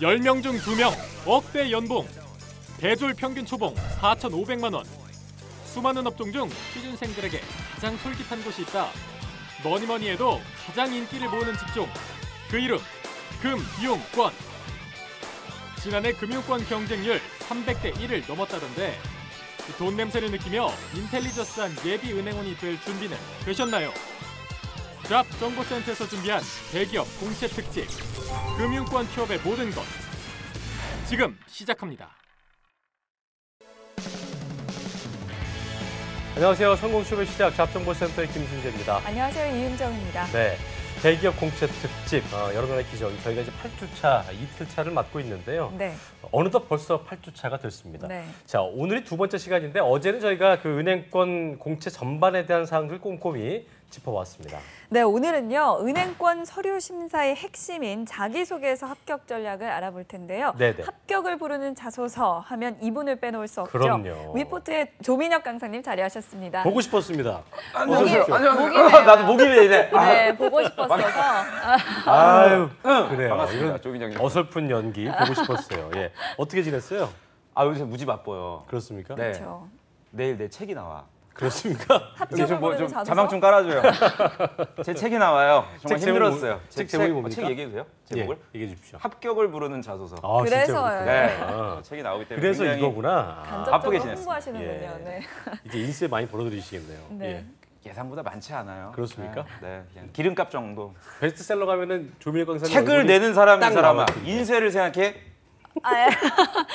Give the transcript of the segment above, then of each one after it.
10명 중 2명, 억대 연봉. 대졸 평균 초봉 4,500만 원. 수많은 업종 중 취준생들에게 가장 솔깃한 곳이 있다. 뭐니뭐니 해도 가장 인기를 모으는 직종. 그 이름, 금융권. 지난해 금융권 경쟁률 300대 1을 넘었다던데 돈 냄새를 느끼며 인텔리저스한 예비 은행원이 될 준비는 되셨나요? 잡 정보센터에서 준비한 대기업 공채 특집 금융권 취업의 모든 것 지금 시작합니다. 안녕하세요. 성공 취업의 시작 잡정보센터의 김순재입니다. 안녕하세요. 이은정입니다. 네, 대기업 공채 특집 여러분의 기적 저희가 이제 8주차 이틀차를 맡고 있는데요. 네. 어느덧 벌써 8주차가 됐습니다. 네. 자, 오늘이 두 번째 시간인데 어제는 저희가 그 은행권 공채 전반에 대한 사항들 꼼꼼히 짚어봤습니다. 네, 오늘은요. 은행권 서류 심사의 핵심인 자기소개서 합격 전략을 알아볼 텐데요. 네네. 합격을 부르는 자소서 하면 이분을 빼놓을 수 없죠. 그럼요. 위포트의 조민혁 강사님 자리하셨습니다. 보고 싶었습니다. 안녕하세요. 나도 목이 메이네. 네, 보고 싶었어서. 아유, 그래요. 반갑습니다. 이런 조민정님. 어설픈 연기 보고 싶었어요. 예, 어떻게 지냈어요? 요새 무지 바빠요. 그렇습니까? 네. 그렇죠. 내일 내 책이 나와. 그렇습니까? 합격을 부르는 자소서. 자막 좀 깔아줘요. 제 책이 나와요. 정말 책 제목이 힘들었어요. 책 제목이 뭡니까? 책 얘기해도 돼요? 제목을? 예, 얘기해 주십시오. 합격을 부르는 자소서. 아, 그래서요. 진짜 네. 그렇구나. 책이 나오기 때문에 그래서 굉장히 이거구나. 바쁘게 간접적으로 지냈습니다. 홍보하시는군요. 예. 네. 이제 인세 많이 벌어들이시겠네요. 네. 예. 예상보다 많지 않아요. 그렇습니까? 네, 그냥 기름값 정도. 베스트셀러 가면은 조민혁 강사님 책을 얼굴이 내는 사람이 딱 이 사람아. 나올 텐데. 인쇄를 생각해. 아, 예.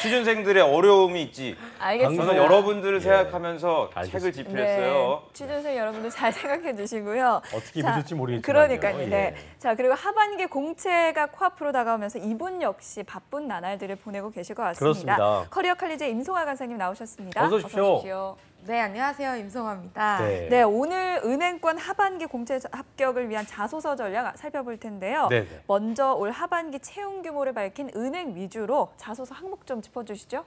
취준생들의 어려움이 있지. 알겠습니다. 저는 여러분들을 예. 생각하면서 알겠습니다. 책을 집필했어요. 네, 취준생 여러분들 잘 생각해 주시고요. 어떻게 자, 믿을지 모르겠지만 그러니까요. 네. 자, 그리고 하반기 공채가 코앞으로 다가오면서 이분 역시 바쁜 나날들을 보내고 계실 것 같습니다. 그렇습니다. 커리어 칼리제 임송아 강사님 나오셨습니다. 어서 오십시오. 네, 안녕하세요. 임송아입니다. 네, 오늘 은행권 하반기 공채 합격을 위한 자소서 전략 살펴볼 텐데요. 네네. 먼저 올 하반기 채용 규모를 밝힌 은행 위주로 자소서 항목 좀 짚어주시죠.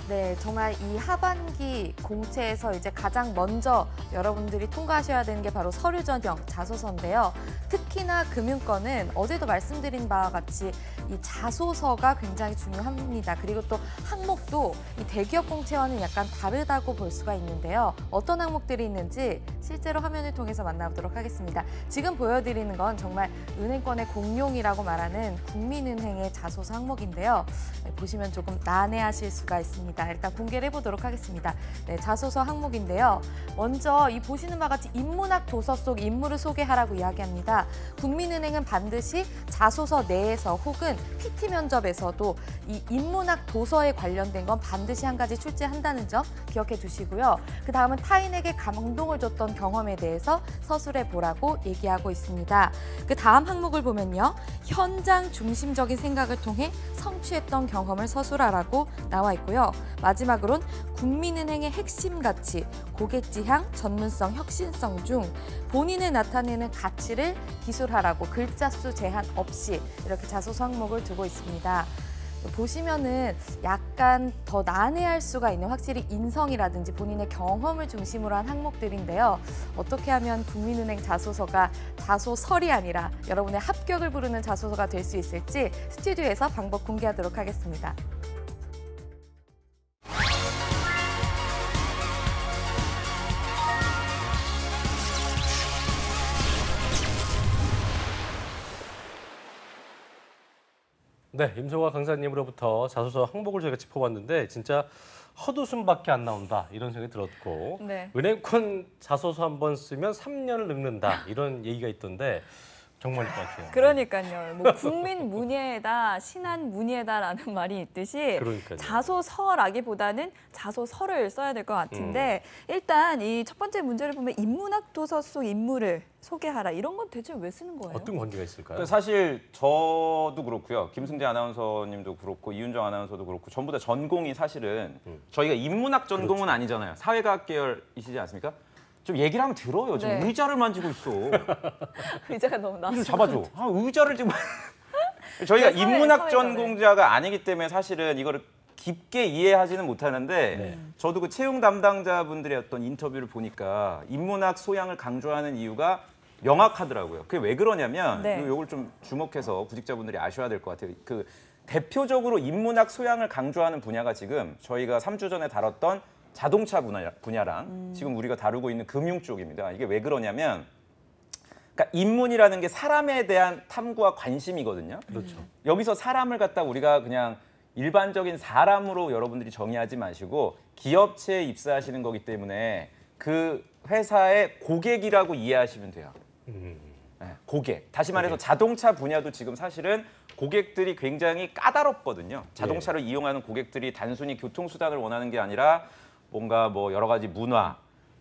네, 정말 이 하반기 공채에서 이제 가장 먼저 여러분들이 통과하셔야 되는 게 바로 서류 전형 자소서인데요. 특히나 금융권은 어제도 말씀드린 바와 같이 이 자소서가 굉장히 중요합니다. 그리고 또 항목도 이 대기업 공채와는 약간 다르다고 볼 수가 있는데요. 어떤 항목들이 있는지 실제로 화면을 통해서 만나보도록 하겠습니다. 지금 보여드리는 건 정말 은행권의 공룡이라고 말하는 국민은행의 자소서 항목인데요. 네, 보시면 조금 난해하실 수가 있습니다. 일단 공개를 해보도록 하겠습니다. 네, 자소서 항목인데요. 먼저 이 보시는 바와 같이 인문학 도서 속 인물을 소개하라고 이야기합니다. 국민은행은 반드시 자소서 내에서 혹은 PT 면접에서도 이 인문학 도서에 관련된 건 반드시 한 가지 출제한다는 점 기억해 두시고요. 그 다음은 타인에게 감동을 줬던 경험에 대해서 서술해 보라고 얘기하고 있습니다. 그 다음 항목을 보면요. 현장 중심적인 생각을 통해 성취했던 경험을 서술하라고 나와 있고요. 마지막으론 국민은행의 핵심 가치, 고객지향, 전문성, 혁신성 중 본인을 나타내는 가치를 기술하라고 글자 수 제한 없이 이렇게 자소서 항목을 두고 있습니다. 보시면은 약간 더 난해할 수가 있는 확실히 인성이라든지 본인의 경험을 중심으로 한 항목들인데요. 어떻게 하면 국민은행 자소서가 자소설이 아니라 여러분의 합격을 부르는 자소서가 될 수 있을지 스튜디오에서 방법 공개하도록 하겠습니다. 네, 임송아 강사님으로부터 자소서 항목을 저희가 짚어봤는데 진짜 헛웃음밖에 안 나온다 이런 생각이 들었고 네. 은행권 자소서 한 번 쓰면 3년을 늙는다 이런 얘기가 있던데 정말일 것 같아요. 그러니까요. 뭐 국민 문예다, 신한 문예다라는 말이 있듯이 그러니까요. 자소서라기보다는 자소서를 써야 될 것 같은데 일단 이 첫 번째 문제를 보면 인문학 도서 속 인물을 소개하라 이런 건 대체 왜 쓰는 거예요? 어떤 관계가 있을까요? 그러니까 사실 저도 그렇고요. 김승재 아나운서님도 그렇고 이윤정 아나운서도 그렇고 전부 다 전공이 사실은 저희가 인문학 전공은 아니잖아요. 사회과학 계열이시지 않습니까? 좀 얘기를 하면 들어요. 지금 네. 의자를 만지고 있어. 의자가 너무 나. 좀 잡아줘. 의자를 지금 저희가 네, 인문학 사회잖아요. 전공자가 아니기 때문에 사실은 이거를 깊게 이해하지는 못하는데 네. 저도 그 채용 담당자분들의 어떤 인터뷰를 보니까 인문학 소양을 강조하는 이유가 명확하더라고요. 그게 왜 그러냐면 네. 요걸 좀 주목해서 구직자분들이 아셔야 될 것 같아요. 그 대표적으로 인문학 소양을 강조하는 분야가 지금 저희가 3주 전에 다뤘던 자동차 분야랑 지금 우리가 다루고 있는 금융 쪽입니다. 이게 왜 그러냐면 그러니까 인문이라는 게 사람에 대한 탐구와 관심이거든요. 그렇죠. 여기서 사람을 갖다 우리가 그냥 일반적인 사람으로 여러분들이 정의하지 마시고 기업체에 입사하시는 거기 때문에 그 회사의 고객이라고 이해하시면 돼요. 네, 고객. 다시 말해서 자동차 분야도 지금 사실은 고객들이 굉장히 까다롭거든요. 자동차를 이용하는 고객들이 단순히 교통수단을 원하는 게 아니라 뭔가 뭐 여러 가지 문화,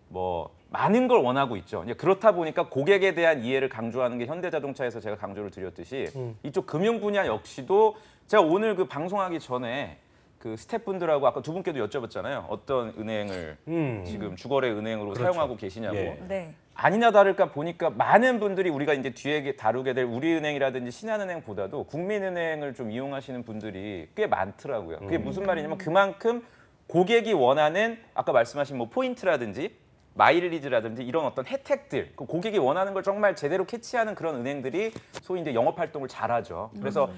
뭐 많은 걸 원하고 있죠. 이제 그렇다 보니까 고객에 대한 이해를 강조하는 게 현대자동차에서 제가 강조를 드렸듯이 이쪽 금융 분야 역시도 제가 오늘 그 방송하기 전에 그 스태프분들하고 아까 두 분께도 여쭤봤잖아요. 어떤 은행을 지금 주거래 은행으로 그렇죠. 사용하고 계시냐고. 예. 네. 아니나 다를까 보니까 많은 분들이 우리가 이제 뒤에 다루게 될 우리은행이라든지 신한은행보다도 국민은행을 좀 이용하시는 분들이 꽤 많더라고요. 그게 무슨 말이냐면 그만큼 고객이 원하는 아까 말씀하신 뭐 포인트라든지 마일리지라든지 이런 어떤 혜택들, 그 고객이 원하는 걸 정말 제대로 캐치하는 그런 은행들이 소위 이제 영업 활동을 잘하죠. 그래서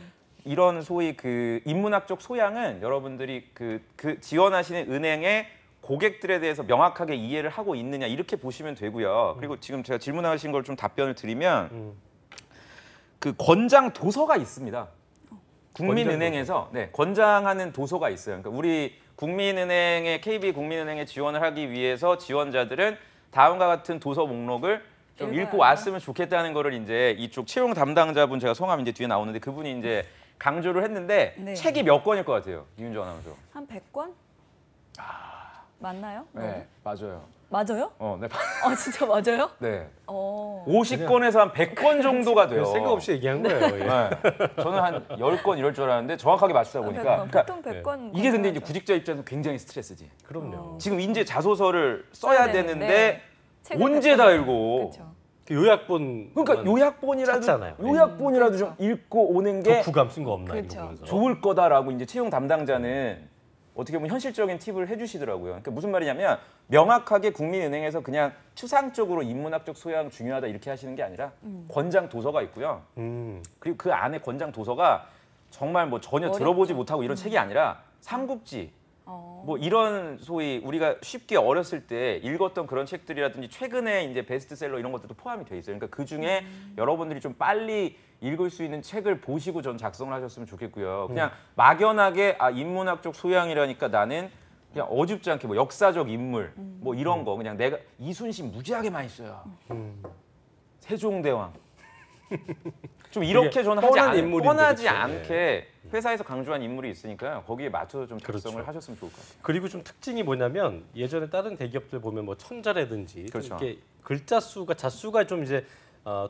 이런 소위 그 인문학적 소양은 여러분들이 그 지원하시는 은행의 고객들에 대해서 명확하게 이해를 하고 있느냐 이렇게 보시면 되고요. 그리고 지금 제가 질문하신 걸 좀 답변을 드리면 그 권장 도서가 있습니다. 국민은행에서 네, 권장하는 도서가 있어요. 그러니까 우리 국민은행의 KB 국민은행에 지원을 하기 위해서 지원자들은 다음과 같은 도서 목록을 좀 읽어야 읽고 왔으면 좋겠다는 거를 이제 이쪽 채용 담당자분 제가 성함 이제 뒤에 나오는데 그분이 이제 강조를 했는데 네. 책이 몇 권일 것 같아요, 이윤정 아나운서? 한 100권? 맞나요? 네, 맞아요. 맞아요? 네, 아 진짜 맞아요? 네. 어. 50권에서 한 100권 정도가 돼요. 생각 없이 얘기한 거예요. 예. 네. 저는 한 10건 이럴 줄 알았는데 정확하게 맞추다 보니까 100권. 그러니까 보통 100권. 이게 근데 이제 권장하죠. 구직자 입장에서 굉장히 스트레스지. 그럼요. 지금 이제 자소서를 써야 되는데 책을 언제 100권. 다 읽고. 그렇죠. 그 요약본 그러니까 요약본이라도 찾잖아요. 요약본이라도 좀 읽고 오는 게 독후감 쓴 거 없나 그렇죠. 이거 보면서. 좋을 거다라고 이제 채용 담당자는 어떻게 보면 현실적인 팁을 해주시더라고요. 그러니까 무슨 말이냐면 명확하게 국민은행에서 그냥 추상적으로 인문학적 소양 중요하다 이렇게 하시는 게 아니라 권장 도서가 있고요. 그리고 그 안에 권장 도서가 정말 뭐 전혀 어렵죠. 들어보지 못하고 이런 책이 아니라 삼국지 뭐 이런 소위 우리가 쉽게 어렸을 때 읽었던 그런 책들이라든지 최근에 이제 베스트셀러 이런 것들도 포함이 돼 있어요. 그러니까 그 중에 여러분들이 좀 빨리 읽을 수 있는 책을 보시고 전 작성을 하셨으면 좋겠고요. 그냥 막연하게 인문학적 소양이라니까 나는 그냥 어줍지 않게 뭐 역사적 인물 뭐 이런 거 그냥 내가 이순신 무지하게 많이 써요. 세종대왕. 좀 이렇게 저는 뻔한 인물인데, 뻔하지 그쵸? 않게 회사에서 강조한 인물이 있으니까요. 거기에 맞춰서 좀 작성을 그렇죠. 하셨으면 좋을 것 같아요. 그리고 좀 특징이 뭐냐면 예전에 다른 대기업들 보면 뭐 천자라든지 좀 그렇죠. 이렇게 글자 수가 자수가 좀 이제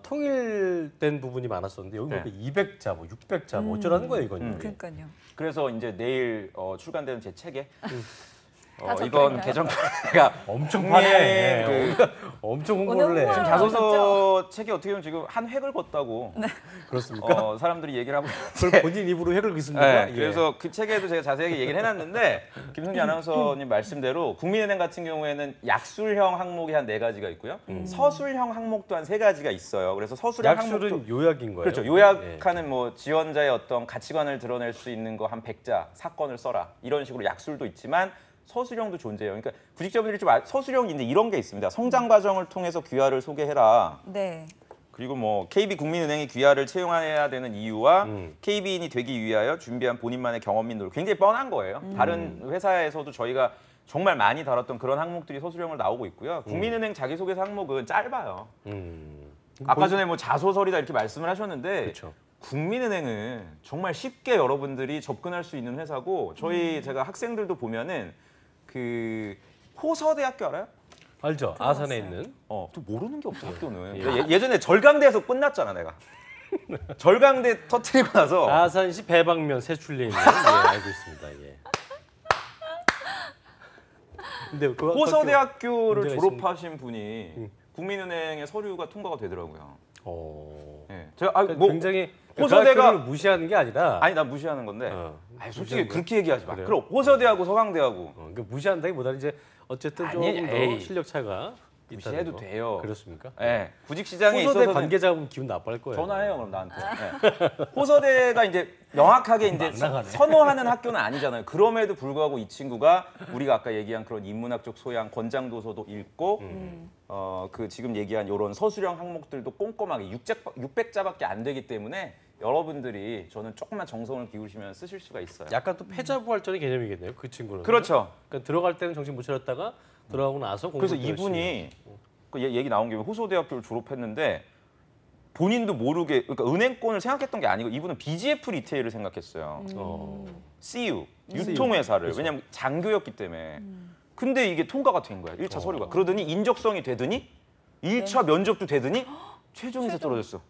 통일된 부분이 많았었는데 여기 네. 보니까 200자, 뭐 600자, 뭐 어쩌라는 거예요 이건. 그러니까요. 그래서 이제 내일 출간되는 제 책에 다 적혀 이건 있나요? 개정판가 엄청 국민의 파네. 그 엄청 오늘 홍보를 해. 홍보하러 자소서 책이 어떻게 보면 지금 한 획을 걷다고 그렇습니까? 사람들이 얘기를 하고 그걸 본인 입으로 획을 긋습니까? 네, 예. 그래서 그 책에도 제가 자세하게 얘기를 해놨는데 김승재 아나운서님 말씀대로 국민은행 같은 경우에는 약술형 항목이 한 4가지가 있고요. 서술형 항목도 한 3가지가 있어요. 그래서 서술형 항목도 약술은 요약인 거예요. 그렇죠. 요약하는 뭐 지원자의 어떤 가치관을 드러낼 수 있는 거 한 100자 사건을 써라 이런 식으로 약술도 있지만 서술형도 존재해요. 그러니까 구직자분들이 좀 서술형이 이제 이런 게 있습니다. 성장 과정을 통해서 귀하를 소개해라. 네. 그리고 뭐 KB 국민은행이 귀하를 채용해야 되는 이유와 KB인이 되기 위하여 준비한 본인만의 경험 및 노력. 굉장히 뻔한 거예요. 다른 회사에서도 저희가 정말 많이 다뤘던 그런 항목들이 서술형으로 나오고 있고요. 국민은행 자기소개서 항목은 짧아요. 아까 전에 뭐 자소서리다 이렇게 말씀을 하셨는데 그렇죠. 국민은행은 정말 쉽게 여러분들이 접근할 수 있는 회사고 제가 학생들도 보면은 그 호서대학교 알아요? 알죠. 아산에 있는. 또 모르는 게 없어 학교는. 예. 예전에 절강대에서 끝났잖아 내가. 절강대 터뜨리고 나서 아산시 배방면 세출리에 있는. 예, 알고 있습니다. 예. 근데 그 호서대학교를 문제가 졸업하신 분이 국민은행의 서류가 통과가 되더라고요. 어. 예. 제가 그러니까 뭐 굉장히 호서대가- 그 학교를 무시하는 게 아니라 아니 나 무시하는 건데. 솔직히 무시하는 그렇게 얘기하지 마. 그래요? 그럼 호서대하고 서강대하고 그러니까 무시한다기보다는 이제 어쨌든 아니, 조금 더 에이. 실력 차가 무시해도 돼요. 그렇습니까? 네, 구직 시장에 호소대 있어서는 관계자분 기분 나빠할 거예요. 전화해요 그럼 나한테. 네. 호서대가 이제 명확하게 이제 막 나가네. 선호하는 학교는 아니잖아요. 그럼에도 불구하고 이 친구가 우리가 아까 얘기한 그런 인문학적 소양, 권장 도서도 읽고 그 지금 얘기한 이런 서술형 항목들도 꼼꼼하게 600자밖에 안 되기 때문에 여러분들이 저는 조금만 정성을 기울이시면 쓰실 수가 있어요. 약간 또 패자부활전의 개념이겠네요. 그 친구는. 그렇죠. 그러니까 들어갈 때는 정신 못 차렸다가 들어가고 나서 공부. 그래서 이분이 그 얘기 나온 김에 호소대학교를 졸업했는데 본인도 모르게 그러니까 은행권을 생각했던 게 아니고 이분은 BGF 리테일을 생각했어요. CU 유통회사를 그렇죠. 왜냐하면 장교였기 때문에. 근데 이게 통과가 된 거야 1차 서류가. 그러더니 인적성이 되더니 1차 면접도 되더니 최종에서 떨어졌어.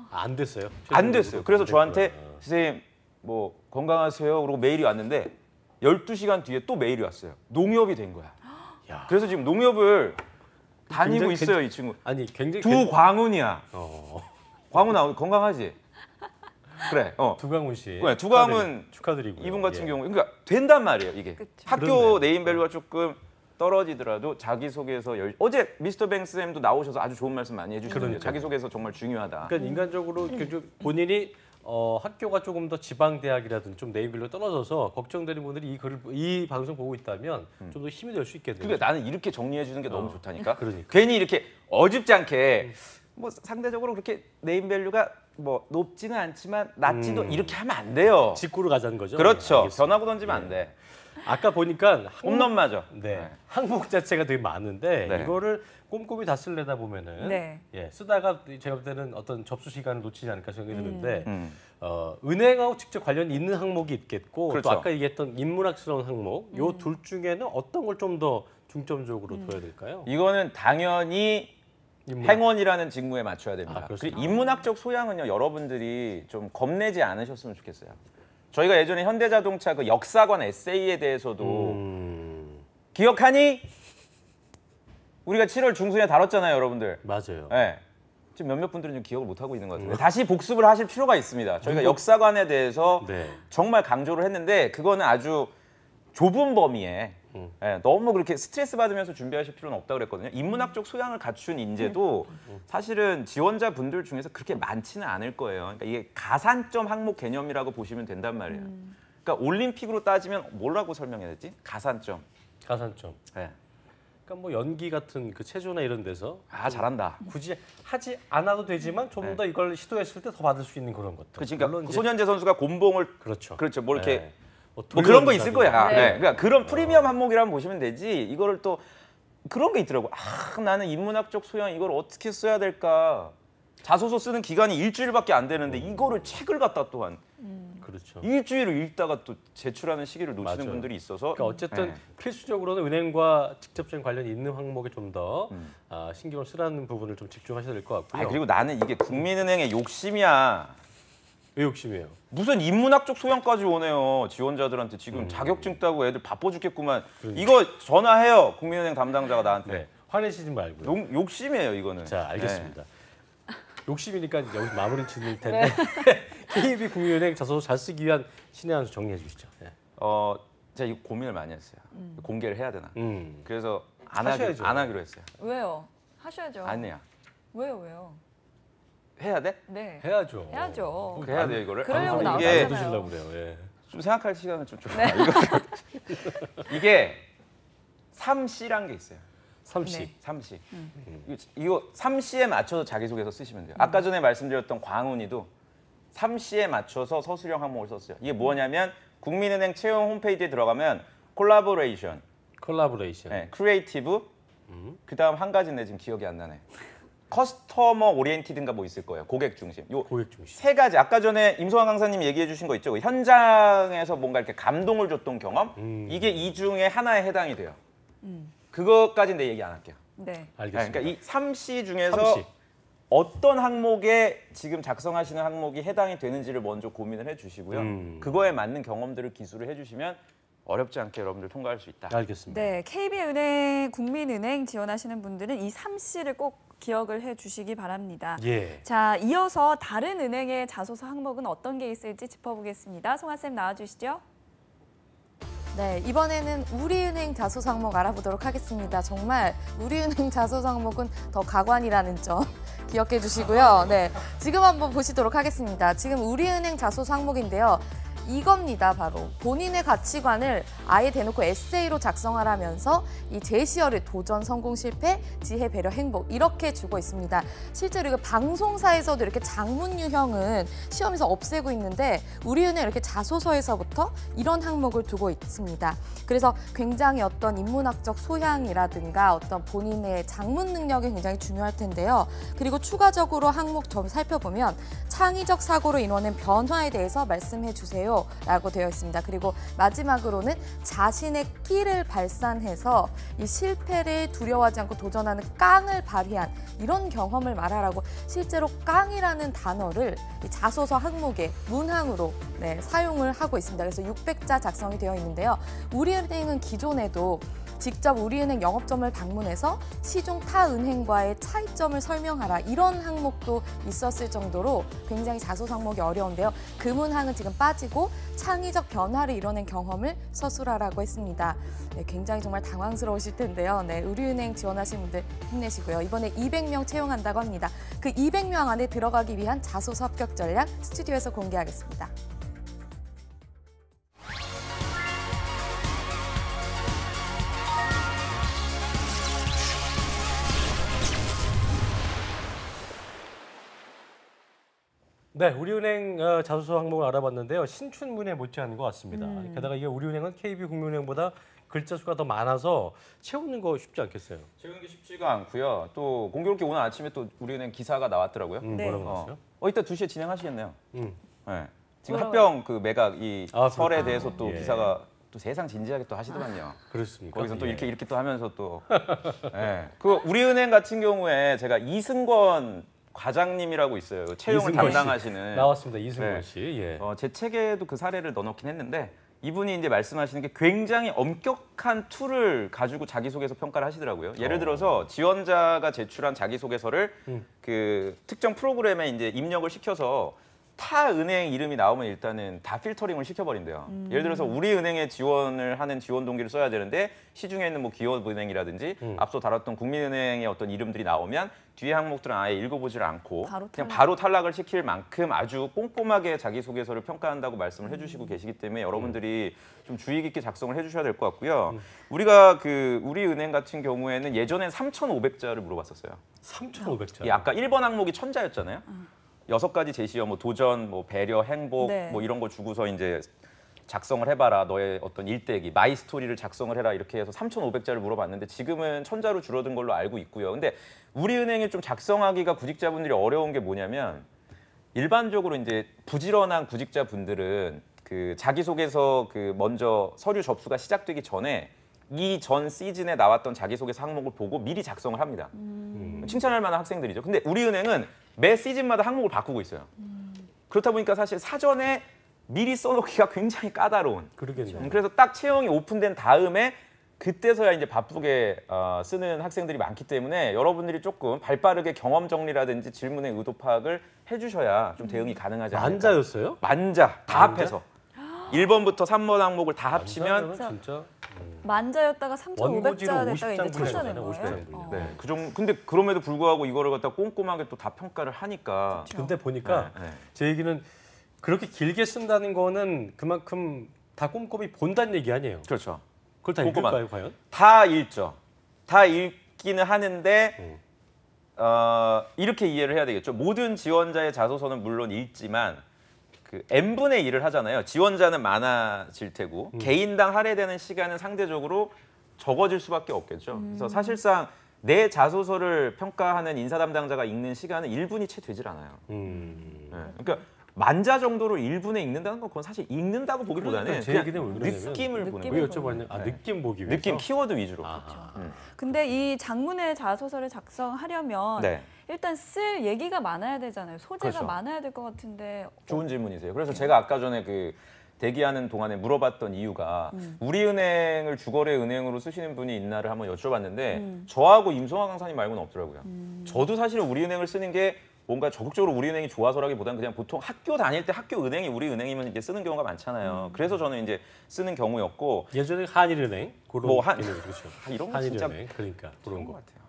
안 됐어요. 안 됐어요. 그래서 안 저한테 됐구나. 선생님 뭐 건강하세요. 그러고 메일이 왔는데 12시간 뒤에 또 메일이 왔어요. 농협이 된 거야. 야. 그래서 지금 농협을 다니고 굉장히 있어요 이 친구. 아니 굉장히 두광훈이야. 어, 광훈아 건강하지? 그래. 두광훈 씨. 네, 두광훈 축하드리고요. 이분 같은 예. 경우 그러니까 된단 말이에요 이게. 그쵸. 학교 그렇네요. 네임밸류가 조금 떨어지더라도 자기소개서 어제 미스터 뱅스 쌤도 나오셔서 아주 좋은 말씀 많이 해주시는데 그러니까요. 자기소개서 정말 중요하다. 그러니까 인간적으로 좀 본인이 학교가 조금 더 지방 대학이라든지 좀 네임밸류 떨어져서 걱정되는 분들이 이 방송 보고 있다면 좀 더 힘이 될 수 있겠네요. 그러니까 나는 이렇게 정리해 주는 게 너무 좋다니까. 그러니까. 괜히 이렇게 어줍지 않게 뭐 상대적으로 그렇게 네임밸류가 뭐 높지는 않지만 낮지도 이렇게 하면 안 돼요. 직구로 가자는 거죠. 그렇죠. 네, 알겠습니다. 변하고 던지면 안 돼. 아까 보니까 홈런 맞아. 네. 항목 자체가 되게 많은데 네. 이거를 꼼꼼히 다 쓰려다 보면은 네. 예, 쓰다가 제가 볼 때는 어떤 접수 시간을 놓치지 않을까 생각이 드는데 음. 은행하고 직접 관련 있는 항목이 있겠고 그렇죠. 또 아까 얘기했던 인문학스러운 항목 요 둘 중에는 어떤 걸 좀 더 중점적으로 둬야 될까요? 이거는 당연히 인문학. 행원이라는 직무에 맞춰야 됩니다. 그렇습니다. 그리고 인문학적 소양은요 여러분들이 좀 겁내지 않으셨으면 좋겠어요. 저희가 예전에 현대자동차 그 역사관 에세이에 대해서도 기억하니? 우리가 7월 중순에 다뤘잖아요, 여러분들. 맞아요. 네. 지금 몇몇 분들은 좀 기억을 못 하고 있는 것 같은데 다시 복습을 하실 필요가 있습니다. 저희가 역사관에 대해서 네. 정말 강조를 했는데 그거는 아주 좁은 범위에 예, 너무 그렇게 스트레스 받으면서 준비하실 필요는 없다고 그랬거든요. 인문학적 소양을 갖춘 인재도 사실은 지원자 분들 중에서 그렇게 많지는 않을 거예요. 그러니까 이게 가산점 항목 개념이라고 보시면 된단 말이에요. 그러니까 올림픽으로 따지면 뭐라고 설명해야 되지? 가산점. 가산점. 예. 그러니까 뭐 연기 같은 그 체조나 이런 데서 아 잘한다. 굳이 하지 않아도 되지만 좀 더 이걸 시도했을 때 더 받을 수 있는 그런 것들. 그러니까 물론 이제- 손현재 선수가 곤봉을 그렇죠. 그렇죠. 뭐 이렇게 네. 뭐 그런 거 있을 거야. 네. 네. 그러니까 그런 프리미엄 항목이라면 보시면 되지. 이거를 또 그런 게 있더라고. 아, 나는 인문학적 소양 이걸 어떻게 써야 될까? 자소서 쓰는 기간이 일주일밖에 안 되는데 이거를 책을 갖다 또한 그렇죠. 일주일을 읽다가 또 제출하는 시기를 놓치는 맞아요. 분들이 있어서 그러니까 어쨌든 네. 필수적으로는 은행과 직접적인 관련이 있는 항목에 좀 더 신경을 쓰라는 부분을 좀 집중하셔야 될 것 같고요. 아 그리고 나는 이게 국민은행의 욕심이야. 왜 욕심이에요? 무슨 인문학적 소양까지 원해요. 지원자들한테 지금 자격증 따고 애들 바빠 죽겠구만. 그러니까. 이거 전화해요. 국민은행 담당자가 나한테. 네. 화내시지 말고요. 욕심이에요 이거는. 자, 알겠습니다. 욕심이니까 여기서 마무리 짓는 텐데 네. KB 국민은행 자소서 잘 쓰기 위한 신의 한 수 정리해 주시죠. 네. 제가 이거 고민을 많이 했어요. 공개를 해야 되나. 그래서 하셔야죠. 안 하기로 했어요. 왜요? 하셔야죠. 아니야. 왜요? 해야 돼? 네. 해야죠. 해야죠. 해야 돼 이거를. 그러려고 방송에 나오잖아요. 안 해두시려고 그래요. 예. 좀 생각할 시간을 좀 줘. 네. 이게 3C란 게 있어요. 삼시. 네. 3C. 이거 3C에 맞춰서 자기소개서 쓰시면 돼요. 아까 전에 말씀드렸던 광훈이도 3C에 맞춰서 서술형 항목을 썼어요. 이게 뭐냐면 국민은행 채용 홈페이지에 들어가면 콜라보레이션, 콜라보레이션. 네, 크리에이티브, 그다음 한 가지인데 지금 기억이 안 나네. 커스터머 오리엔티드인가 뭐 있을 거예요. 고객 중심. 요 고객 중심. 세 가지 아까 전에 임소환 강사님 얘기해 주신 거 있죠. 그 현장에서 뭔가 이렇게 감동을 줬던 경험. 이게 이 중에 하나에 해당이 돼요. 그것까지는 내 얘기 안 할게요. 네. 알겠습니다. 그러니까 이 3C 중에서 3C. 어떤 항목에 지금 작성하시는 항목이 해당이 되는지를 먼저 고민을 해주시고요. 그거에 맞는 경험들을 기술을 해주시면 어렵지 않게 여러분들 통과할 수 있다. 알겠습니다. 네, KB은행, 국민은행 지원하시는 분들은 이 3C를 꼭 기억을 해주시기 바랍니다. 예. 자, 이어서 다른 은행의 자소서 항목은 어떤 게 있을지 짚어보겠습니다. 송하쌤 나와주시죠. 네, 이번에는 우리은행 자소서 항목 알아보도록 하겠습니다. 정말 우리은행 자소서 항목은 더 가관이라는 점 기억해 주시고요. 네, 지금 한번 보시도록 하겠습니다. 지금 우리은행 자소서 항목인데요. 이겁니다. 바로 본인의 가치관을 아예 대놓고 에세이로 작성하라면서 이 제시어를 도전, 성공, 실패, 지혜, 배려, 행복 이렇게 주고 있습니다. 실제로 이거 방송사에서도 이렇게 장문 유형은 시험에서 없애고 있는데 우리은행 이렇게 자소서에서부터 이런 항목을 두고 있습니다. 그래서 굉장히 어떤 인문학적 소양이라든가 어떤 본인의 장문 능력이 굉장히 중요할 텐데요. 그리고 추가적으로 항목 좀 살펴보면 창의적 사고로 이뤄낸 변화에 대해서 말씀해 주세요. 라고 되어 있습니다. 그리고 마지막으로는 자신의 끼를 발산해서 이 실패를 두려워하지 않고 도전하는 깡을 발휘한 이런 경험을 말하라고 실제로 깡이라는 단어를 이 자소서 항목에 문항으로 사용을 하고 있습니다. 그래서 600자 작성이 되어 있는데요. 우리은행은 기존에도 직접 우리은행 영업점을 방문해서 시중 타 은행과의 차이점을 설명하라 이런 항목도 있었을 정도로 굉장히 자소서 항목이 어려운데요. 그 문항은 지금 빠지고 창의적 변화를 이뤄낸 경험을 서술하라고 했습니다. 네, 굉장히 정말 당황스러우실 텐데요. 네, 우리은행 지원하신 분들 힘내시고요. 이번에 200명 채용한다고 합니다. 그 200명 안에 들어가기 위한 자소서 합격 전략 스튜디오에서 공개하겠습니다. 네, 우리은행 자소서 항목을 알아봤는데요. 신춘문예 못지않은 것 같습니다. 게다가 이게 우리은행은 KB국민은행보다 글자 수가 더 많아서 채우는 거 쉽지 않겠어요. 채우는 게 쉽지가 않고요. 또 공교롭게 오늘 아침에 또 우리은행 기사가 나왔더라고요. 뭐라고 나왔어요? 이따 2시에 진행하시겠네요. 네. 지금 뭐라고요? 합병 그 매각 이 설에 대해서 또 예. 기사가 또 세상 진지하게 또 하시더만요. 그렇습니까? 거기서 또 예. 이렇게 또 하면서 또 그 우리은행 같은 경우에 제가 이승권 과장님이라고 있어요. 채용을 이승권 씨. 담당하시는. 나왔습니다. 이승권 네. 씨. 예. 제 책에도 그 사례를 넣어놓긴 했는데 이분이 이제 말씀하시는 게 굉장히 엄격한 툴을 가지고 자기소개서 평가를 하시더라고요. 예를 들어서 지원자가 제출한 자기소개서를 그 특정 프로그램에 이제 입력을 시켜서 타 은행 이름이 나오면 일단은 다 필터링을 시켜버린대요. 예를 들어서 우리은행에 지원을 하는 지원 동기를 써야 되는데 시중에 있는 뭐 기업은행이라든지 앞서 다뤘던 국민은행의 어떤 이름들이 나오면 뒤에 항목들은 아예 읽어보질 않고 그냥 바로 탈락을 시킬 만큼 아주 꼼꼼하게 자기소개서를 평가한다고 말씀을 해주시고 계시기 때문에 여러분들이 좀 주의 깊게 작성을 해주셔야 될 것 같고요. 우리가 그 우리은행 같은 경우에는 예전엔 3,500자를 물어봤었어요. 3,500자. 예, 아까 1번 항목이 천자였잖아요. 6가지 제시어, 뭐 도전, 뭐 배려, 행복, 네. 뭐 이런 거 주고서 이제 작성을 해봐라. 너의 어떤 일대기, 마이 스토리를 작성을 해라. 이렇게 해서 3,500자를 물어봤는데 지금은 1,000자로 줄어든 걸로 알고 있고요. 근데 우리은행이 좀 작성하기가 구직자분들이 어려운 게 뭐냐면 일반적으로 이제 부지런한 구직자분들은 그 자기소개서 그 먼저 서류 접수가 시작되기 전에 이 전 시즌에 나왔던 자기소개서 항목을 보고 미리 작성을 합니다. 칭찬할 만한 학생들이죠. 근데 우리은행은 매 시즌마다 항목을 바꾸고 있어요. 그렇다 보니까 사실 사전에 미리 써놓기가 굉장히 까다로운. 그러겠네요. 그래서 딱 채용이 오픈된 다음에 그때서야 이제 바쁘게 쓰는 학생들이 많기 때문에 여러분들이 조금 발빠르게 경험 정리라든지 질문의 의도 파악을 해주셔야 좀 대응이 가능하지 않을까. 만자였어요? 만자 다 만자? 합해서 1번부터 3번 항목을 다 합치면 만자는 진짜 만자였다가 3,500자 됐다가 이제 50장 천자 된 분이잖아요, 거예요. 50장 분이요. 네, 그 정도. 근데 그럼에도 불구하고 이거를 갖다 꼼꼼하게 또 다 평가를 하니까. 근데 보니까 네, 네. 제 얘기는 그렇게 길게 쓴다는 거는 그만큼 다 꼼꼼히 본다는 얘기 아니에요. 그렇죠. 그걸 다 꼼꼼한. 읽을까요, 과연? 다 읽죠. 다 읽기는 하는데 이렇게 이해를 해야 되겠죠. 모든 지원자의 자소서는 물론 읽지만 그 n분의 1을 하잖아요. 지원자는 많아질 테고 개인당 할애되는 시간은 상대적으로 적어질 수밖에 없겠죠. 그래서 사실상 내 자소서를 평가하는 인사 담당자가 읽는 시간은 1분이 채 되질 않아요. 네. 그러니까 만자 정도로 1분에 읽는다는 건 그건 사실 읽는다고 보기보다는 그러니까 제 그냥 얘기는 왜 그러냐면 느낌을 보는 느낌을 거예요. 왜 여쭤봤냐? 아, 네. 느낌 보기 위해서. 느낌 키워드 위주로. 근데 이 장문의 자소서를 작성하려면 네. 일단 쓸 얘기가 많아야 되잖아요. 소재가 그렇죠. 많아야 될 것 같은데 좋은 질문이세요. 그래서 제가 아까 전에 그 대기하는 동안에 물어봤던 이유가 우리은행을 주거래 은행으로 쓰시는 분이 있나를 한번 여쭤봤는데 저하고 임성화 강사님 말고는 없더라고요. 저도 사실 우리은행을 쓰는 게 뭔가 적극적으로 우리은행이 좋아서라기보다는 그냥 보통 학교 다닐 때 학교 은행이 우리은행이면 이제 쓰는 경우가 많잖아요. 그래서 저는 이제 쓰는 경우였고 예전에 한일은행 그런 뭐 한- 개념이 그렇죠. 이런 거 진짜 한일은행 그러니까 그런 좋은 거. 것 같아요.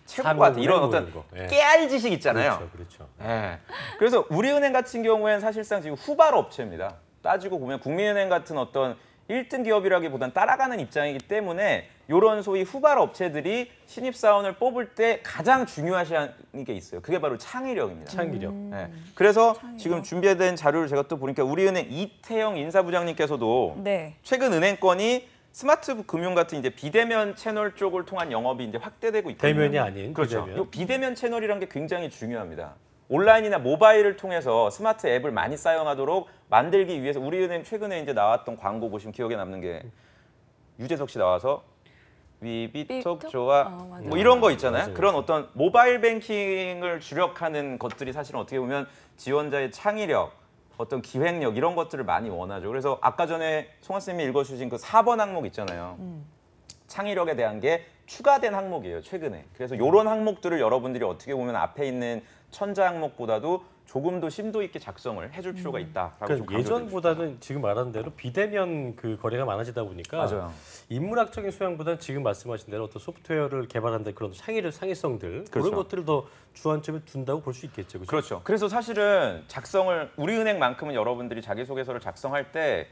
최고인 것 같아요. 이런 사무은행 어떤 뭐 이런 거. 예. 깨알 지식 있잖아요. 그렇죠, 그렇죠. 예. 그래서 우리은행 같은 경우에는 사실상 지금 후발 업체입니다. 따지고 보면 국민은행 같은 어떤 1등 기업이라기보단 따라가는 입장이기 때문에 이런 소위 후발 업체들이 신입사원을 뽑을 때 가장 중요시하는 게 있어요. 그게 바로 창의력입니다. 창의력. 예. 그래서 지금 준비된 자료를 제가 또 보니까 우리은행 이태영 인사부장님께서도 네. 최근 은행권이 스마트 금융 같은 이제 비대면 채널 쪽을 통한 영업이 이제 확대되고 있거든요. 대면이 아닌 그렇죠. 비대면. 이 비대면 채널이란 게 굉장히 중요합니다. 온라인이나 모바일을 통해서 스마트 앱을 많이 사용하도록 만들기 위해서 우리은행 최근에 이제 나왔던 광고 보시면 기억에 남는 게 유재석 씨 나와서 위비톡 삐톡? 좋아 맞아요. 뭐 이런 거 있잖아요. 맞아요. 그런 어떤 모바일 뱅킹을 주력하는 것들이 사실은 어떻게 보면 지원자의 창의력, 어떤 기획력 이런 것들을 많이 원하죠. 그래서 아까 전에 송아 쌤이 읽어주신 그 4번 항목 있잖아요. 창의력에 대한 게 추가된 항목이에요, 최근에. 그래서 이런 항목들을 여러분들이 어떻게 보면 앞에 있는 천자 항목보다도 조금 더 심도 있게 작성을 해줄 필요가 있다라고 좀 그러니까 강조드리고 예전보다는 지금 말한 대로 비대면 그 거래가 많아지다 보니까 싶어요. 맞아요. 인문학적인 소양보다는 지금 말씀하신 대로 어떤 소프트웨어를 개발한다 그런 창의성들 그렇죠. 그런 것들을 더 주안점에 둔다고 볼 수 있겠죠. 그렇죠? 그렇죠. 그래서 사실은 작성을 우리은행만큼은 여러분들이 자기소개서를 작성할 때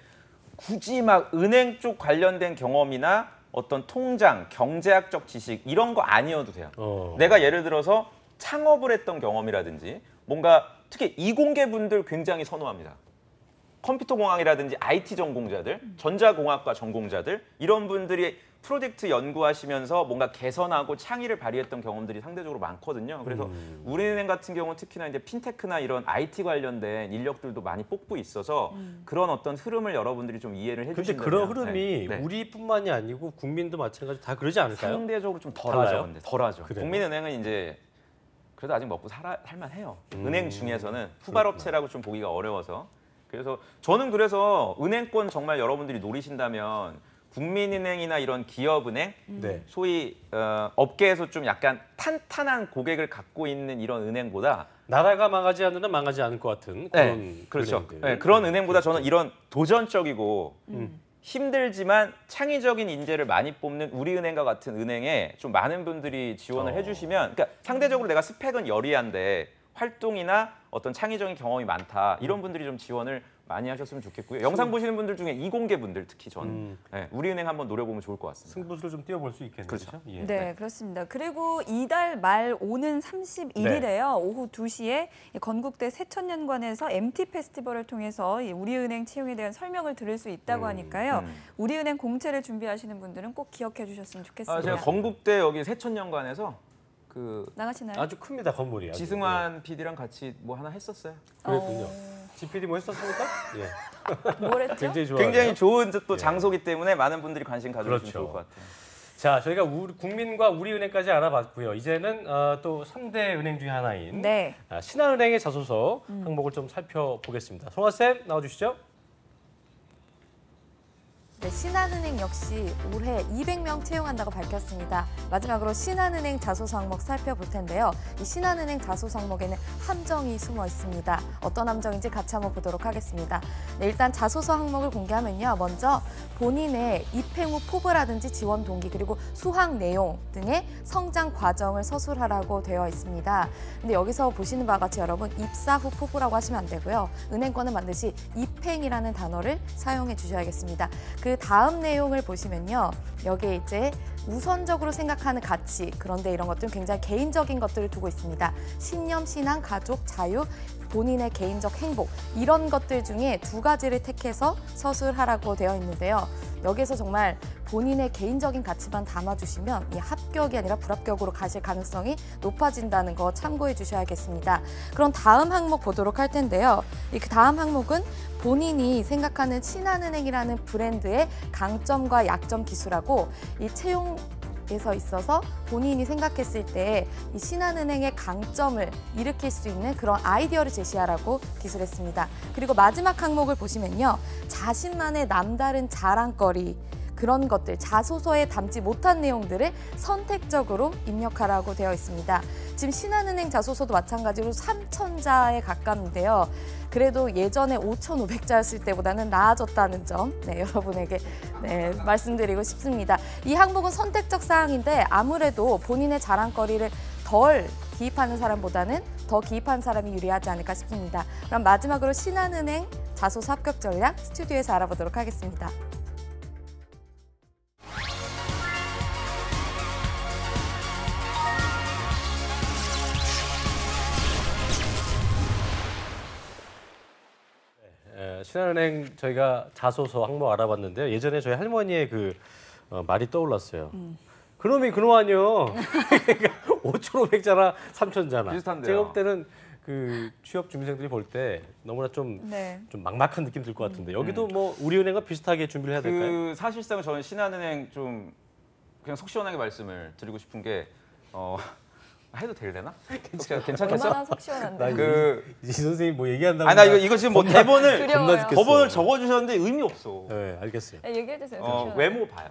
굳이 막 은행 쪽 관련된 경험이나 어떤 통장, 경제학적 지식 이런 거 아니어도 돼요. 내가 예를 들어서 창업을 했던 경험이라든지 뭔가 특히 이공계 분들 굉장히 선호합니다. 컴퓨터공학이라든지 IT 전공자들, 전자공학과 전공자들 이런 분들이 프로젝트 연구하시면서 뭔가 개선하고 창의를 발휘했던 경험들이 상대적으로 많거든요. 그래서 우리은행 같은 경우는 특히나 이제 핀테크나 이런 IT 관련된 인력들도 많이 뽑고 있어서 그런 어떤 흐름을 여러분들이 좀 이해를 근데 해주신다면 그런 흐름이 네. 우리뿐만이 아니고 국민도 마찬가지 다 그러지 않을까요? 상대적으로 좀 달라요? 덜하죠. 근데 덜하죠. 그래요? 국민은행은 이제 그래도 아직 먹고 살만해요. 은행 중에서는 후발업체라고 좀 보기가 어려워서. 그래서 저는 그래서 은행권 정말 여러분들이 노리신다면 국민은행이나 이런 기업은행, 네. 소위 업계에서 좀 약간 탄탄한 고객을 갖고 있는 이런 은행보다 나라가 망하지 않는 한 망하지 않을 것 같은 그런 그렇죠. 은행들. 네, 그런 은행보다 저는 이런 도전적이고 힘들지만 창의적인 인재를 많이 뽑는 우리은행과 같은 은행에 좀 많은 분들이 지원을 해주시면, 그러니까 상대적으로 내가 스펙은 여리한데 활동이나 어떤 창의적인 경험이 많다 이런 분들이 좀 지원을 많이 하셨으면 좋겠고요. 영상 보시는 분들 중에 이공계 분들 특히 저는 네, 우리은행 한번 노려보면 좋을 것 같습니다. 승부수를 좀 띄워볼 수 있겠네요. 그렇죠. 그렇죠? 예. 네, 그렇습니다. 그리고 이달 말 오는 31일에요. 오후 2시에 건국대 새천년관에서 MT 페스티벌을 통해서 이 우리은행 채용에 대한 설명을 들을 수 있다고 하니까요. 우리은행 공채를 준비하시는 분들은 꼭 기억해 주셨으면 좋겠습니다. 제가 건국대 여기 새천년관에서 그 나가시나요? 아주 큽니다 건물이. 아주. 지승환 PD랑 같이 뭐 하나 했었어요. 그랬군요. GPD 뭐 했었습니까? 예. 뭘 했죠? 굉장히 좋아. 굉장히 좋은 또 예. 장소기 때문에 많은 분들이 관심 가져주시면 그렇죠. 좋을 것 같아요. 자, 저희가 국민과 우리은행까지 알아봤고요. 이제는 또 3대 은행 중에 하나인 네. 신한은행의 자소서 항목을 좀 살펴보겠습니다. 송아 쌤 나와주시죠. 네, 신한은행 역시 올해 200명 채용한다고 밝혔습니다. 마지막으로 신한은행 자소서 항목 살펴볼 텐데요. 이 신한은행 자소서 항목에는 함정이 숨어 있습니다. 어떤 함정인지 같이 한번 보도록 하겠습니다. 네, 일단 자소서 항목을 공개하면요. 먼저 본인의 입행 후 포부라든지 지원 동기 그리고 수학 내용 등의 성장 과정을 서술하라고 되어 있습니다. 근데 여기서 보시는 바와 같이 여러분 입사 후 포부라고 하시면 안 되고요. 은행권은 반드시 입행이라는 단어를 사용해 주셔야겠습니다. 그 다음 내용을 보시면요. 여기에 이제 우선적으로 생각하는 가치, 그런데 이런 것들은 굉장히 개인적인 것들을 두고 있습니다. 신념, 신앙, 가족, 자유, 본인의 개인적 행복 이런 것들 중에 두 가지를 택해서 서술하라고 되어 있는데요. 여기에서 정말 본인의 개인적인 가치만 담아주시면 이 합격이 아니라 불합격으로 가실 가능성이 높아진다는 거 참고해 주셔야겠습니다. 그럼 다음 항목 보도록 할 텐데요. 그 다음 항목은 본인이 생각하는 신한은행이라는 브랜드의 강점과 약점 기술하고 이 채용에서 있어서 본인이 생각했을 때 이 신한은행의 강점을 일으킬 수 있는 그런 아이디어를 제시하라고 기술했습니다. 그리고 마지막 항목을 보시면요. 자신만의 남다른 자랑거리 그런 것들, 자소서에 담지 못한 내용들을 선택적으로 입력하라고 되어 있습니다. 지금 신한은행 자소서도 마찬가지로 3,000자에 가깝는데요. 그래도 예전에 5,500자였을 때보다는 나아졌다는 점, 네, 여러분에게 네, 말씀드리고 싶습니다. 이 항목은 선택적 사항인데 아무래도 본인의 자랑거리를 덜 기입하는 사람보다는 더 기입한 사람이 유리하지 않을까 싶습니다. 그럼 마지막으로 신한은행 자소서 합격 전략 스튜디오에서 알아보도록 하겠습니다. 신한은행 저희가 자소서 항목 알아봤는데요. 예전에 저희 할머니의 그 말이 떠올랐어요. 그놈이 그놈 아니요. 5,500자나 3,000자나. 비슷한데요. 제가 볼 때는 그 취업 준비생들이 볼 때 너무나 좀 막막한 느낌 들 것 같은데 여기도 뭐 우리은행과 비슷하게 준비를 해야 될까요? 그 사실상 저는 신한은행 좀 그냥 속 시원하게 말씀을 드리고 싶은 게 해도 되려나? 괜찮겠어? 얼마나 속 시원한데. 이 선생님 뭐 얘기한다고? 아니 나 이거 지금 뭐 대본을 두려워요. 법원을 적어주셨는데 의미 없어. 네, 알겠어요. 네, 얘기해 주세요. 속 시원하게. 외모 봐요.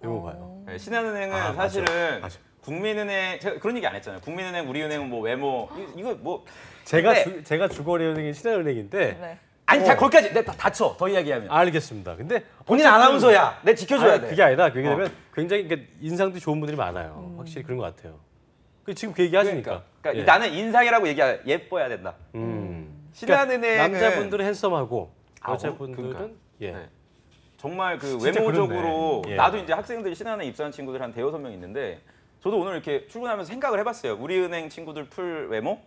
이거 봐요. 네, 신한은행은 아, 사실은 맞아. 국민은행 제가 그런 얘기 안 했잖아요. 국민은행, 우리은행은 뭐 외모 이거 뭐 제가 주거래은행이 신한은행인데 네. 아니 자 거기까지 내가 다쳐 더 이야기하면 알겠습니다. 근데 본인 아나운서야. 내 지켜줘야 아니, 돼. 그게 아니라 왜냐면 굉장히 그러니까 인상도 좋은 분들이 많아요. 확실히 그런 것 같아요. 지금 그 얘기 하시니까. 그러니까 예. 나는 인상이라고 얘기해 예뻐야 된다. 신한은행은 남자분들은 핸섬하고 아, 여자분들은 그러니까. 예. 네. 정말 그 진짜 외모적으로 그렇네. 예. 나도 이제 학생들 신한은행 입사한 친구들 한 대여섯 명 있는데 저도 오늘 이렇게 출근하면서 생각을 해봤어요. 우리은행 친구들 풀 외모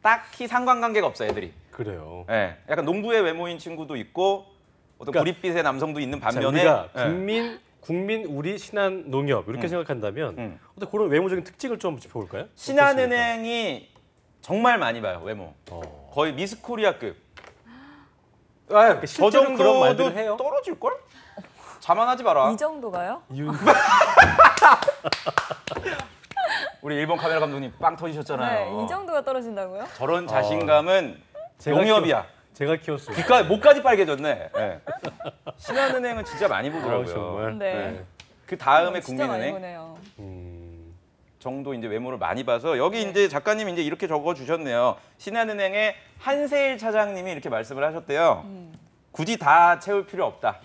딱히 상관관계가 없어 애들이. 그래요. 예, 약간 농부의 외모인 친구도 있고 어떤 그러니까 구릿빛의 남성도 있는 자, 반면에 우리가 예. 국민 우리 신한 농협 이렇게 생각한다면 어떤 그런 외모적인 특징을 좀 짚어볼까요? 신한은행이 정말 많이 봐요 외모. 어떻습니까? 거의 미스코리아급. 저 실제로 그런 정도도 말들을 해요? 떨어질 걸? 자만하지 마라. 이 정도가요? 우리 일본 카메라 감독님 빵 터지셨잖아요. 네, 이 정도가 떨어진다고요? 저런 자신감은 제가 농협이야. 제가 키웠어요. 목까지 빨개졌네. 네. 신한은행은 진짜 많이 보더라고요. 정말. 네. 그 다음에 진짜 많이 국민은행 보네요. 정도 이제 외모를 많이 봐서 여기 이제 작가님이 이제 이렇게 적어주셨네요. 신한은행의 한세일 차장님이 이렇게 말씀을 하셨대요. 굳이 다 채울 필요 없다.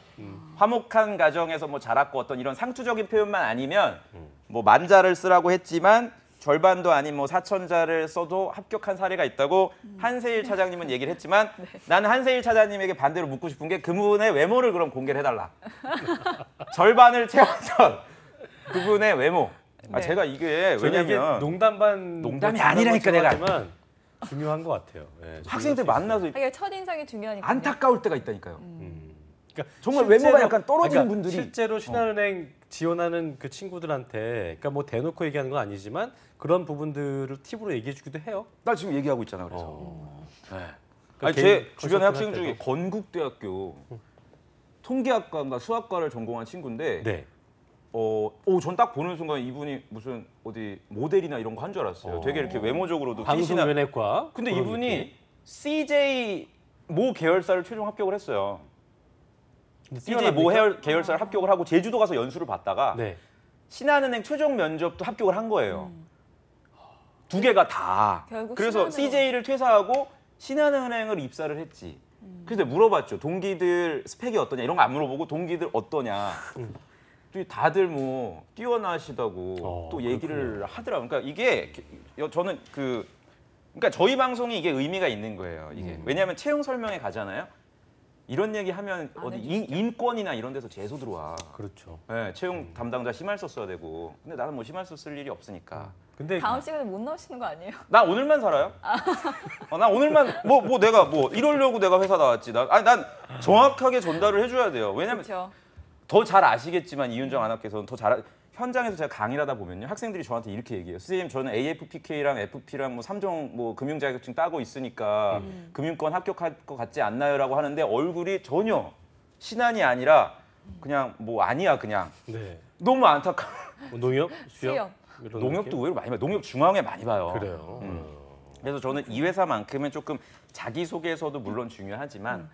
화목한 가정에서 뭐 자랐고 어떤 이런 상투적인 표현만 아니면 뭐 만자를 쓰라고 했지만 절반도 아닌 뭐 4,000자를 써도 합격한 사례가 있다고 한세일 차장님은 얘기를 했지만 나는 한세일 차장님에게 반대로 묻고 싶은 게 그분의 외모를 그럼 공개를 해달라. 절반을 채웠던 그분의 외모. 네. 제가 이게 왜냐면 왜냐면 농담 반 농담이 아니라니까 내가. 하지만 중요한 것 같아요. 예, 학생들 중요할 수 만나서 이게 첫인상이 중요하니까. 안타까울 때가 있다니까요. 그러니까 정말 실제로- 외모가 약간 떨어지는 그러니까 분들이 실제로 신한은행 지원하는 그 친구들한테 그러니까 뭐 대놓고 얘기하는 건 아니지만 그런 부분들을 팁으로 얘기해 주기도 해요. 나 지금 얘기하고 있잖아. 그래서 네. 그러니까 아니, 제 개인 주변에 학생 컨설턴트 중에 때도. 건국대학교 통계학과인가 수학과를 전공한 친구인데 네. 전 딱 보는 순간 이분이 무슨 어디 모델이나 이런 거 한 줄 알았어요. 되게 이렇게 외모적으로도 핏이나 방송연예과. 근데 그런 이분이 느낌. CJ 모 계열사를 최종 합격을 했어요. 근데 CJ 모 계열사를 합격을 하고 제주도 가서 연수를 받다가 네. 신한은행 최종 면접도 합격을 한 거예요. 두 개가 다. 결국 그래서 신한은행. CJ를 퇴사하고 신한은행을 입사를 했지. 그래서 물어봤죠. 동기들 스펙이 어떠냐 이런 거 안 물어보고 동기들 어떠냐. 다들 뭐 뛰어나시다고 또 얘기를 하더라고요. 그러니까 이게 저는 그러니까 저희 방송이 이게 의미가 있는 거예요. 이게 왜냐하면 채용 설명회 가잖아요. 이런 얘기하면 어디 인권이나 이런 데서 제소 들어와. 그렇죠. 네, 채용 담당자 심할서 써야 되고. 근데 나는 뭐 심할서 쓸 일이 없으니까. 근데 다음 시간에 못 나오시는 거 아니에요? 나 오늘만 살아요. 나 오늘만 뭐 내가 이러려고 내가 회사 나왔지. 난 정확하게 전달을 해줘야 돼요. 왜냐면 그렇죠. 더 잘 아시겠지만 이윤정 아나운서께서는 더 잘 현장에서 제가 강의를 하다 보면요 학생들이 저한테 이렇게 얘기해요. 선생님 저는 AFPK랑 FP랑 뭐 3종 뭐 금융 자격증 따고 있으니까 금융권 합격할 것 같지 않나요라고 하는데 얼굴이 전혀 신한이 아니라 그냥 뭐 아니야 그냥 네. 너무 안타까워. 농협, 수협, 수협. 이런 농협도 느낌? 의외로 많이 봐요. 농협 중앙에 많이 봐요. 그래요. 그래서 저는 이 회사만큼은 조금 자기소개서도 물론 중요하지만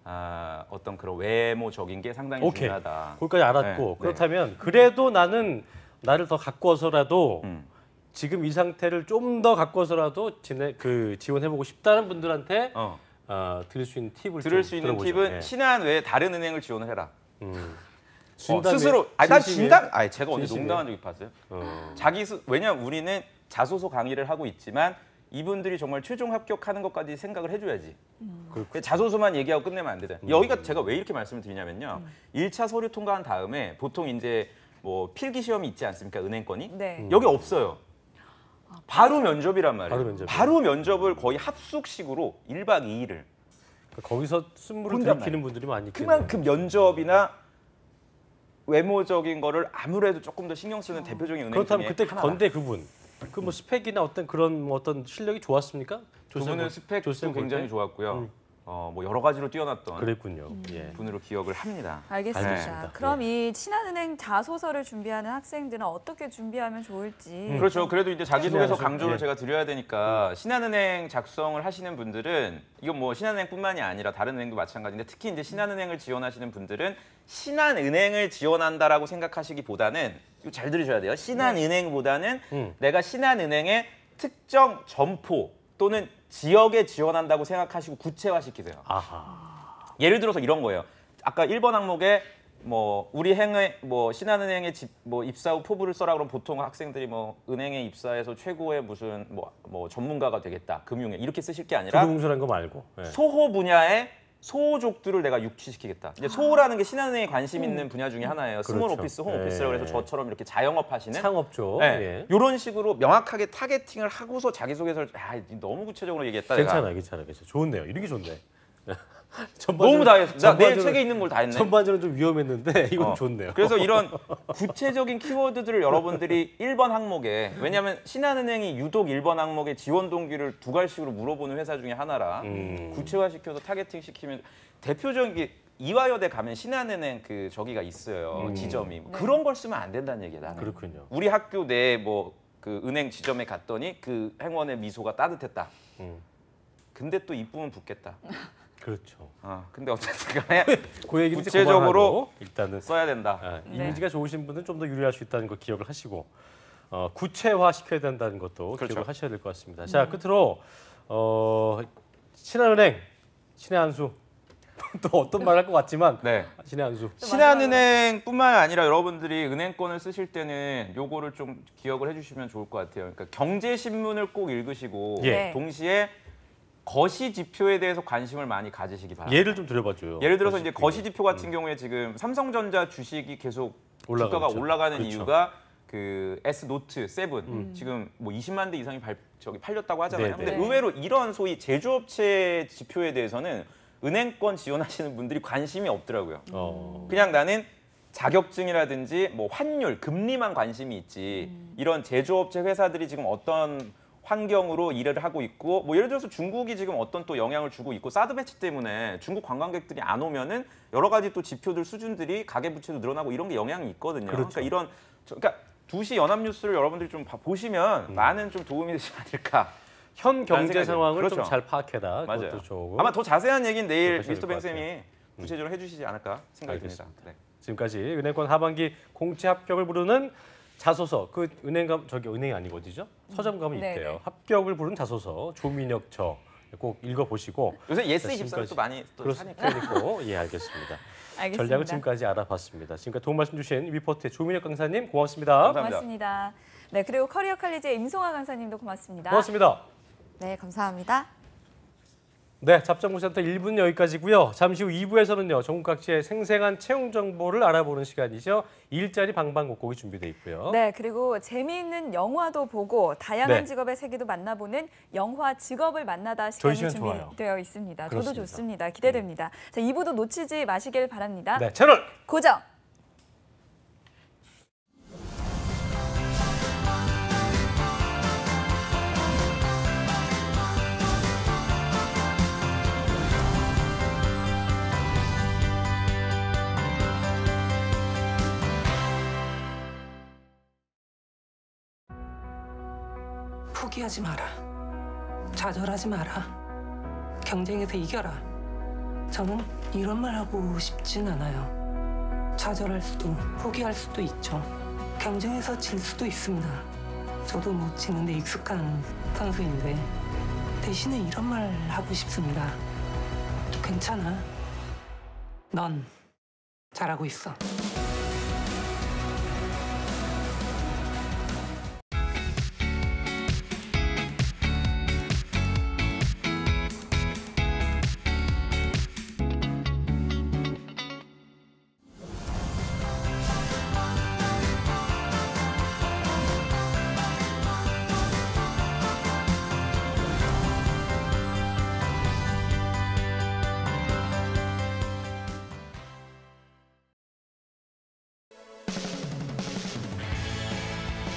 어떤 그런 외모적인 게 상당히 오케이. 중요하다. 거기까지 알았고 네, 그렇다면 그래도 나는 나를 더 가꿔서라도 음. 지금 이 상태를 좀 더 가꿔서라도 지원해보고 싶다는 분들한테 들을 수 있는 팁을 들을 좀 수 있는 들어보죠. 팁은 예. 신한 외에 다른 은행을 지원을 해라. 진담이- 스스로 난 진심이에요? 진담 제가 언제 진심이에요? 농담한 적 봤어요? 어. 왜냐면 우리는 자소서 강의를 하고 있지만 이분들이 정말 최종 합격하는 것까지 생각을 해줘야지. 그냥 자소서만 얘기하고 끝내면 안 되잖아요. 여기가 제가 왜 이렇게 말씀을 드리냐면요. 1차 서류 통과한 다음에 보통 이제 뭐 필기 시험이 있지 않습니까? 은행권이. 네. 여기 없어요. 바로 면접이란 말이에요. 바로 면접이에요. 바로 면접을 거의 합숙식으로 1박 2일을. 거기서 쓴물을 혼잣말. 들이키는 분들이 많이 있겠네요. 그만큼 면접이나 외모적인 거를 아무래도 조금 더 신경 쓰는 대표적인 은행 그렇다면 중에 그때 하나다. 건대 그분 그 뭐 스펙이나 어떤 그런 뭐 어떤 실력이 좋았습니까? 그분은 스펙도 조셉 볼 굉장히 때? 좋았고요. 뭐 여러 가지로 뛰어났던 그랬군요. 예. 분으로 기억을 합니다. 알겠습니다. 알겠습니다. 그럼 이 신한은행 자소서를 준비하는 학생들은 어떻게 준비하면 좋을지. 그렇죠. 그래도 이제 자기소개서 신한은행, 강조를 예. 제가 드려야 되니까 신한은행 작성을 하시는 분들은 이건 뭐 신한은행뿐만이 아니라 다른 은행도 마찬가지인데 특히 이제 신한은행을 지원하시는 분들은 신한은행을 지원한다라고 생각하시기보다는 이거 잘 들으셔야 돼요. 신한은행보다는 내가 신한은행의 특정 점포 또는 지역에 지원한다고 생각하시고 구체화시키세요. 아하. 예를 들어서 이런 거예요. 아까 1번 항목에 뭐 우리 행의 뭐 신한은행에 뭐 입사 후 포부를 써라 그러면 보통 학생들이 뭐 은행에 입사해서 최고의 무슨 뭐 전문가가 되겠다 금융에 이렇게 쓰실 게 아니라 두둥술한 거 말고. 예. 소호 분야의 소호족들을 내가 육취시키겠다. 이제 소호라는 게 신한은행에 관심 있는 분야 중에 하나예요. 스몰 그렇죠. 오피스, 홈 오피스라고 해서 저처럼 이렇게 자영업 하시는 창업죠. 네. 예. 이런 식으로 명확하게 타겟팅을 하고서 자기소개서를 너무 구체적으로 얘기했다. 내가. 괜찮아. 좋네요. 이런 게 좋네. 너무 다 했어. 나 내일 전반적으로- 책에 있는 걸 다 했네. 전반적으로 좀 위험했는데 이건 어. 좋네요. 그래서 이런 구체적인 키워드들을 여러분들이 1번 항목에 왜냐하면 신한은행이 유독 1번 항목에 지원 동기를 두 갈씩으로 물어보는 회사 중에 하나라 구체화시켜서 타겟팅 시키면 대표적인 게 이화여대 가면 신한은행 그 저기가 있어요. 지점이 그런 걸 쓰면 안 된다는 얘기야. 나는. 그렇군요. 우리 학교 내에 뭐 그 은행 지점에 갔더니 그 행원의 미소가 따뜻했다. 근데 또 이쁘면 붙겠다. 그렇죠. 근데 어쨌든 간에 그 얘기는 이제 구체적으로 그만하고 일단은 써야 된다. 네. 이미지가 좋으신 분은 좀 더 유리할 수 있다는 거 기억을 하시고 구체화 시켜야 된다는 것도 그렇죠. 기억을 하셔야 될 것 같습니다. 자 끝으로 신한은행 신의 한수 또 어떤 말 할 것 같지만 네. 신의 한수 신한은행뿐만 아니라 여러분들이 은행권을 쓰실 때는 요거를 좀 기억을 해주시면 좋을 것 같아요. 그러니까 경제신문을 꼭 읽으시고 예. 동시에 거시지표에 대해서 관심을 많이 가지시기 바랍니다. 예를 좀 들어봐줘요. 예를 들어서 이제 거시지표 같은 경우에 지금 삼성전자 주식이 계속 올라가고 주가가 있죠. 올라가는 그렇죠. 이유가 그 S 노트 7 지금 뭐 20만 대 이상이 팔렸다고 하잖아요. 네, 근데 네. 의외로 이런 소위 제조업체 지표에 대해서는 은행권 지원하시는 분들이 관심이 없더라고요. 그냥 나는 자격증이라든지 뭐 환율, 금리만 관심이 있지. 이런 제조업체 회사들이 지금 어떤 환경으로 일을 하고 있고 뭐 예를 들어서 중국이 지금 어떤 또 영향을 주고 있고 사드 배치 때문에 중국 관광객들이 안 오면은 여러 가지 또 지표들 수준들이 가계 부채도 늘어나고 이런 게 영향이 있거든요. 그렇죠. 그러니까 이런 그러니까 2시 연합뉴스를 여러분들이 좀 보시면 많은 좀 도움이 되지 않을까. 현 경제 생각이 상황을 그렇죠. 좀 잘 파악해라. 맞아요. 그것도 좋고. 아마 더 자세한 얘기는 내일 기억하셔야 미스터 될것 뱅쌤이 구체적으로 해주시지 않을까 생각이 듭니다. 네. 지금까지 은행권 하반기 공채 합격을 부르는 자소서 그 은행감 저기 은행이 아니고 어디죠? 서점 가면 네네. 있대요. 합격을 부른 자소서 조민혁 저 꼭 읽어보시고 요새 예스 자, 24를 지금까지 또 많이 또 그렇습니다. 사니까. 예 알겠습니다. 알겠습니다. 전략을 지금까지 알아봤습니다. 지금까지 도움 말씀 주신 위포트의 조민혁 강사님 고맙습니다. 감사합니다. 고맙습니다. 네, 그리고 커리어 칼리지의 임송아 강사님도 고맙습니다. 고맙습니다. 네, 감사합니다. 네, 잡정부센터 1부는 여기까지고요. 잠시 후 2부에서는요. 전국 각지의 생생한 채용 정보를 알아보는 시간이죠. 일자리 방방곡곡이 준비되어 있고요. 네, 그리고 재미있는 영화도 보고 다양한 네. 직업의 세계도 만나보는 영화 직업을 만나다 저희 시간이 시간 좋아요. 준비되어 있습니다. 저도 그렇습니다. 좋습니다. 기대됩니다. 자, 2부도 놓치지 마시길 바랍니다. 네, 채널 고정! 포기하지 마라. 좌절하지 마라. 경쟁에서 이겨라. 저는 이런 말 하고 싶진 않아요. 좌절할 수도, 포기할 수도 있죠. 경쟁에서 질 수도 있습니다. 저도 뭐 지는데 익숙한 선수인데 대신에 이런 말 하고 싶습니다. 괜찮아. 넌 잘하고 있어.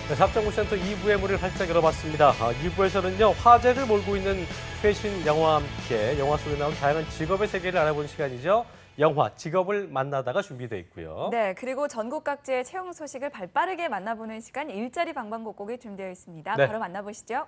네, 잡정구센터 2부의 문을 활짝 열어봤습니다. 2부에서는요, 화제를 몰고 있는 최신 영화와 함께 영화 속에 나온 다양한 직업의 세계를 알아보는 시간이죠. 영화, 직업을 만나다가 준비되어 있고요. 네, 그리고 전국 각지의 채용 소식을 발빠르게 만나보는 시간 일자리 방방곡곡이 준비되어 있습니다. 네. 바로 만나보시죠.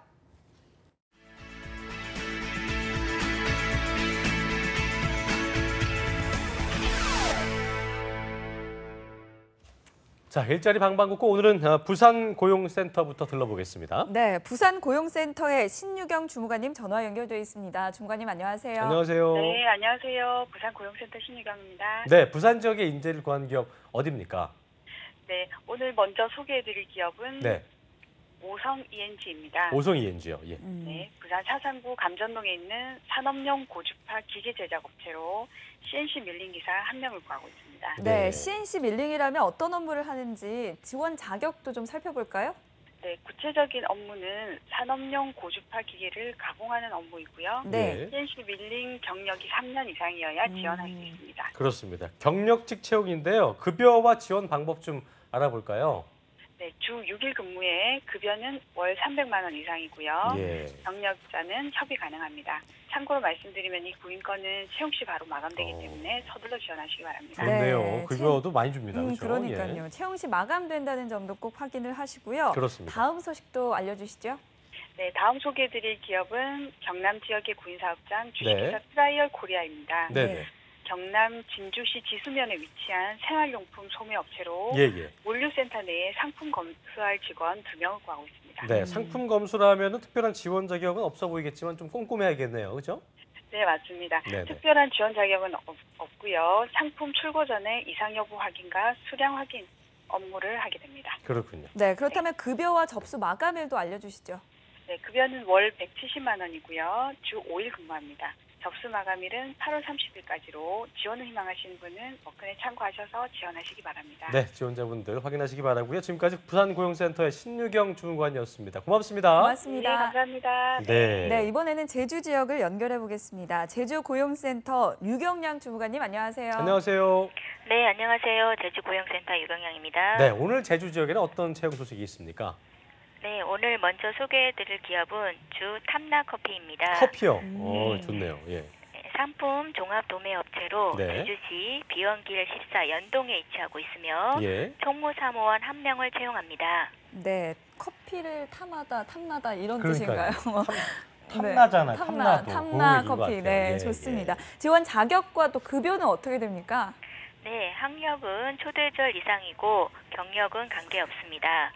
자, 일자리 방방곡곡 오늘은 부산 고용센터부터 들러보겠습니다. 네, 부산 고용센터의 신유경 주무관님 전화 연결되어 있습니다. 주무관님 안녕하세요. 안녕하세요. 네, 안녕하세요. 부산 고용센터 신유경입니다. 네, 부산 지역의 인재를 구한 기업 어디입니까? 네, 오늘 먼저 소개해드릴 기업은 네, 오성 ENG입니다. 오송 ENG요. 예. 네, 부산 사상구 감전동에 있는 산업용 고주파 기계 제작 업체로 CNC 밀링 기사 1명을 구하고 있습니다. 네, 네. CNC 밀링이라면 어떤 업무를 하는지 지원 자격도 좀 살펴볼까요? 네, 구체적인 업무는 산업용 고주파 기계를 가공하는 업무이고요. 네. CNC 밀링 경력이 3년 이상이어야 지원할 수 있습니다. 그렇습니다. 경력직 채용인데요. 급여와 지원 방법 좀 알아볼까요? 네, 주 6일 근무에 급여는 월 300만 원 이상이고요. 예. 경력자는 협의 가능합니다. 참고로 말씀드리면 이 구인권은 채용 시 바로 마감되기 때문에 서둘러 지원하시기 바랍니다. 좋네요. 네, 급여도 많이 줍니다. 그렇죠? 그러니까요. 예. 채용 시 마감된다는 점도 꼭 확인을 하시고요. 그렇습니다. 다음 소식도 알려주시죠. 네, 다음 소개해드릴 기업은 경남 지역의 구인사업장 주식회사 네. 트라이얼 코리아입니다. 네네. 경남 진주시 지수면에 위치한 생활용품 소매업체로 예, 예. 물류센터 내에 상품 검수할 직원 2명을 구하고 있습니다. 네, 상품 검수라면 특별한 지원 자격은 없어 보이겠지만 좀 꼼꼼해야겠네요. 그렇죠? 네, 맞습니다. 네네. 특별한 지원 자격은 없고요. 상품 출고 전에 이상 여부 확인과 수량 확인 업무를 하게 됩니다. 그렇군요. 네, 그렇다면 급여와 접수 마감일도 알려주시죠. 네, 급여는 월 170만 원이고요. 주 5일 근무합니다. 접수 마감일은 8월 30일까지로 지원을 희망하시는 분은 워크넷 참고하셔서 지원하시기 바랍니다. 네, 지원자분들 확인하시기 바라고요. 지금까지 부산고용센터의 신유경 주무관이었습니다. 고맙습니다. 고맙습니다. 네, 감사합니다. 네. 네, 이번에는 제주 지역을 연결해 보겠습니다. 제주 고용센터 유경양 주무관님 안녕하세요. 안녕하세요. 네, 안녕하세요. 제주고용센터 유경양입니다. 네, 오늘 제주 지역에는 어떤 채용 소식이 있습니까? 네, 오늘 먼저 소개해드릴 기업은 주 탐나커피입니다. 커피요. 좋네요. 예. 네, 상품 종합 도매업체로 네. 제주시 비원길 14 연동에 위치하고 있으며 예. 총무 사무원 1명을 채용합니다. 네, 커피를 탐나다 이런 그러니까요. 뜻인가요? 탐나잖아요. 탐나 탐나도. 탐나 그거 커피. 같아요. 네, 예, 좋습니다. 지원 자격과 또 급여는 어떻게 됩니까? 네, 학력은 초대절 이상이고 경력은 관계없습니다.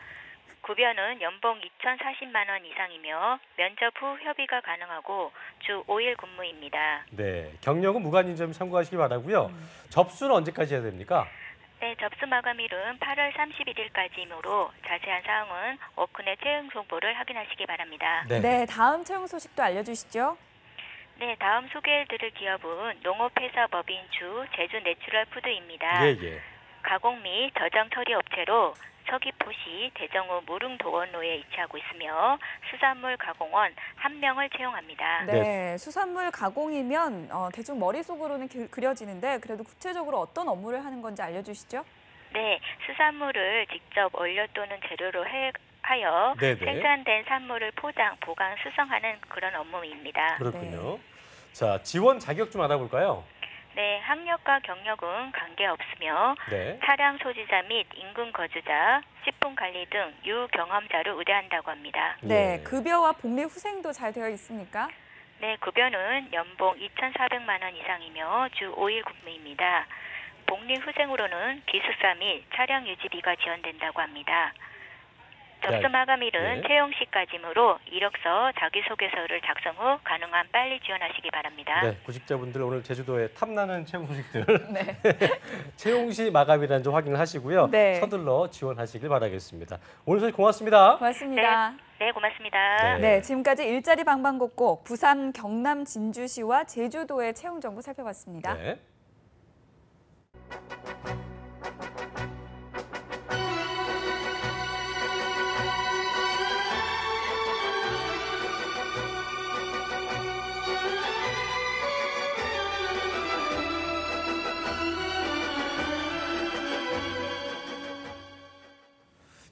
급여는 연봉 2,040만 원 이상이며 면접 후 협의가 가능하고 주 5일 근무입니다. 네, 경력은 무관인 점 참고하시기 바라고요. 접수는 언제까지 해야 됩니까? 네, 접수 마감일은 8월 31일까지이므로 자세한 사항은 워크넷 채용 정보를 확인하시기 바랍니다. 네, 다음 채용 소식도 알려주시죠. 네, 다음 소개해드릴 기업은 농업회사 법인주 제주내추럴푸드입니다. 예, 예. 가공 및 저장 처리 업체로 서귀포시 대정읍 무릉도원로에 위치하고 있으며 수산물 가공원 1명을 채용합니다. 네, 수산물 가공이면 대충 머릿속으로는 그려지는데 그래도 구체적으로 어떤 업무를 하는 건지 알려주시죠. 네, 수산물을 직접 원료 또는 재료로 하여 네네. 생산된 산물을 포장, 보관, 수성하는 그런 업무입니다. 그렇군요. 자, 지원 자격 좀 알아볼까요? 네, 학력과 경력은 관계없으며 네. 차량 소지자 및 인근 거주자, 식품 관리 등 유경험자를 의뢰한다고 합니다. 네, 예. 급여와 복리 후생도 잘 되어 있습니까? 네, 급여는 연봉 2,400만 원 이상이며 주 5일 근무입니다. 복리후생으로는 기숙사 및 차량 유지비가 지원된다고 합니다. 접수 마감일은 네. 채용 시까지므로 이력서, 자기소개서를 작성 후 가능한 빨리 지원하시기 바랍니다. 네, 구직자분들 오늘 제주도의 탐나는 채용 소식들 네. 채용 시 마감이라는 점 확인을 하시고요. 네. 서둘러 지원하시길 바라겠습니다. 오늘 소식 고맙습니다. 고맙습니다. 네, 고맙습니다. 네, 지금까지 일자리 방방곡곡 부산, 경남, 진주시와 제주도의 채용 정보 살펴봤습니다. 네.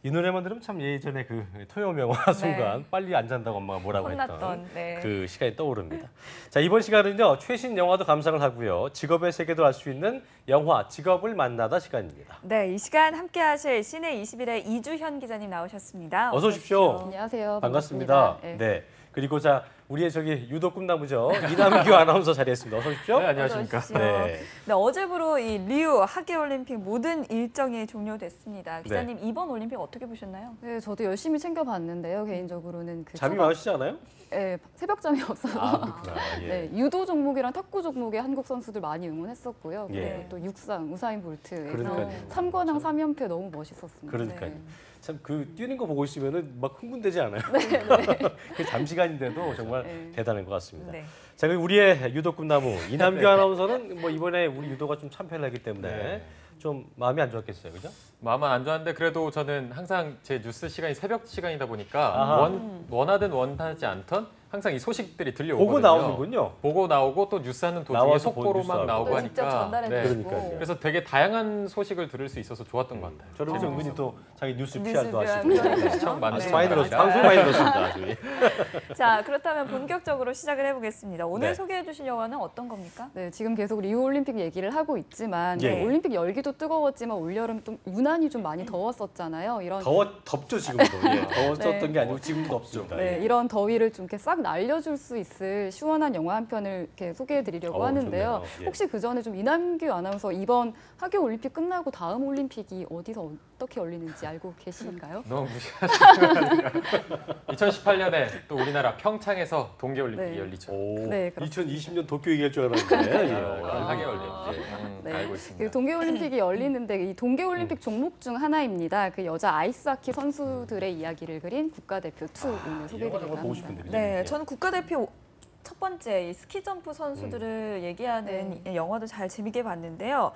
이 노래만 들으면 참 예전에 그 토요명화 순간 빨리 안 잔다고 엄마가 뭐라고 했던 혼났던, 네. 그 시간이 떠오릅니다. 자, 이번 시간은요. 최신 영화도 감상을 하고요. 직업의 세계도 알 수 있는 영화 직업을 만나다 시간입니다. 네, 이 시간 함께 하실 시내 21의 이주현 기자님 나오셨습니다. 어서 오십시오. 안녕하세요. 반갑습니다. 네. 그리고 자, 우리의 저기 유독 꿈나무죠. 이남규 아나운서 자리했습니다. 어서 오십시오. 네, 안녕하십니까. 어서 오십시오. 네. 네, 어제부로 이 리우 하계올림픽 모든 일정이 종료됐습니다. 기자님 이번 올림픽 어떻게 보셨나요? 네, 저도 열심히 챙겨봤는데요. 개인적으로는 그 잠이 많으시지 않아요? 네, 새벽잠이 없어서 아, 그렇구나. 예. 네, 유도 종목이랑 탁구 종목에 한국 선수들 많이 응원했었고요. 예. 그리고 또 육상 우사인 볼트에서 그러니까요. 3관왕 3연패 너무 멋있었습니다. 그러니까요. 네. 참 그 뛰는 거 보고 있으면은 막 흥분되지 않아요? 네. 그 잠시간인데도 정말 네. 대단한 것 같습니다. 네. 자, 그리고 우리의 유독 꿈나무 이남규 아나운서는 뭐 이번에 우리 유도가 좀 참패를 하기 때문에 네. 좀 마음이 안 좋았겠어요, 그죠? 마음은 안 좋았는데 그래도 저는 항상 제 뉴스 시간이 새벽 시간이다 보니까 아하. 원하든 원하지 않던 항상 이 소식들이 들려오거든요. 보고 나오는군요. 보고 나오고 또 뉴스하는 도중에 나와서 속보로 뉴스하고. 막 나오고 또 직접 하니까 전달해 네. 주시고. 그러니까요. 그래서 되게 다양한 소식을 들을 수 있어서 좋았던 것 같아요. 저를 위해서 은근히 또 자기 뉴스 뉴스 PR도 PR, 하시고 그러니까요. 시청 많으신 아주 많이 것 들었습니다. 같습니다. 방송 많이 들었습니다. 저희. 자, 그렇다면 본격적으로 시작을 해보겠습니다. 오늘 네. 소개해 주실 영화는 어떤 겁니까? 네, 지금 계속 리우 올림픽 얘기를 하고 있지만 예. 올림픽 열기도 뜨거웠지만 올여름 좀 유난히 좀 많이 더웠었잖아요. 이런 덥죠, 지금도. 예, 더웠었던 네. 게 아니고 지금도 덥습니다. 네, 예. 이런 더위를 좀 이렇게 싹 날려줄 수 있을 시원한 영화 한 편을 이렇게 소개해드리려고 하는데요. 좋네요. 예. 혹시 그 전에 좀 이남규 아나운서 이번 하계 올림픽 끝나고 다음 올림픽이 어디서 어떻게 열리는지 알고 계신가요? 너무 무시하시는 거 아니에요? 2018년에 또 우리나라 평창에서 동계올림픽이 네. 열리죠. 오, 네, 그렇습니다. 2020년 도쿄 얘기할 줄 알았는데. 예. 하계올림픽 네. 알고 그 있습니다. 동계올림픽이 열리는데 이 동계올림픽 종목 중 하나입니다. 그 여자 아이스하키 선수들의 이야기를 그린 국가대표 2 오늘 영화 소개해드리려고 정말 보고 합니다. 싶은데. 네, 예. 저는 국가대표 첫 번째 이 스키점프 선수들을 얘기하는 이 영화도 잘 재밌게 봤는데요.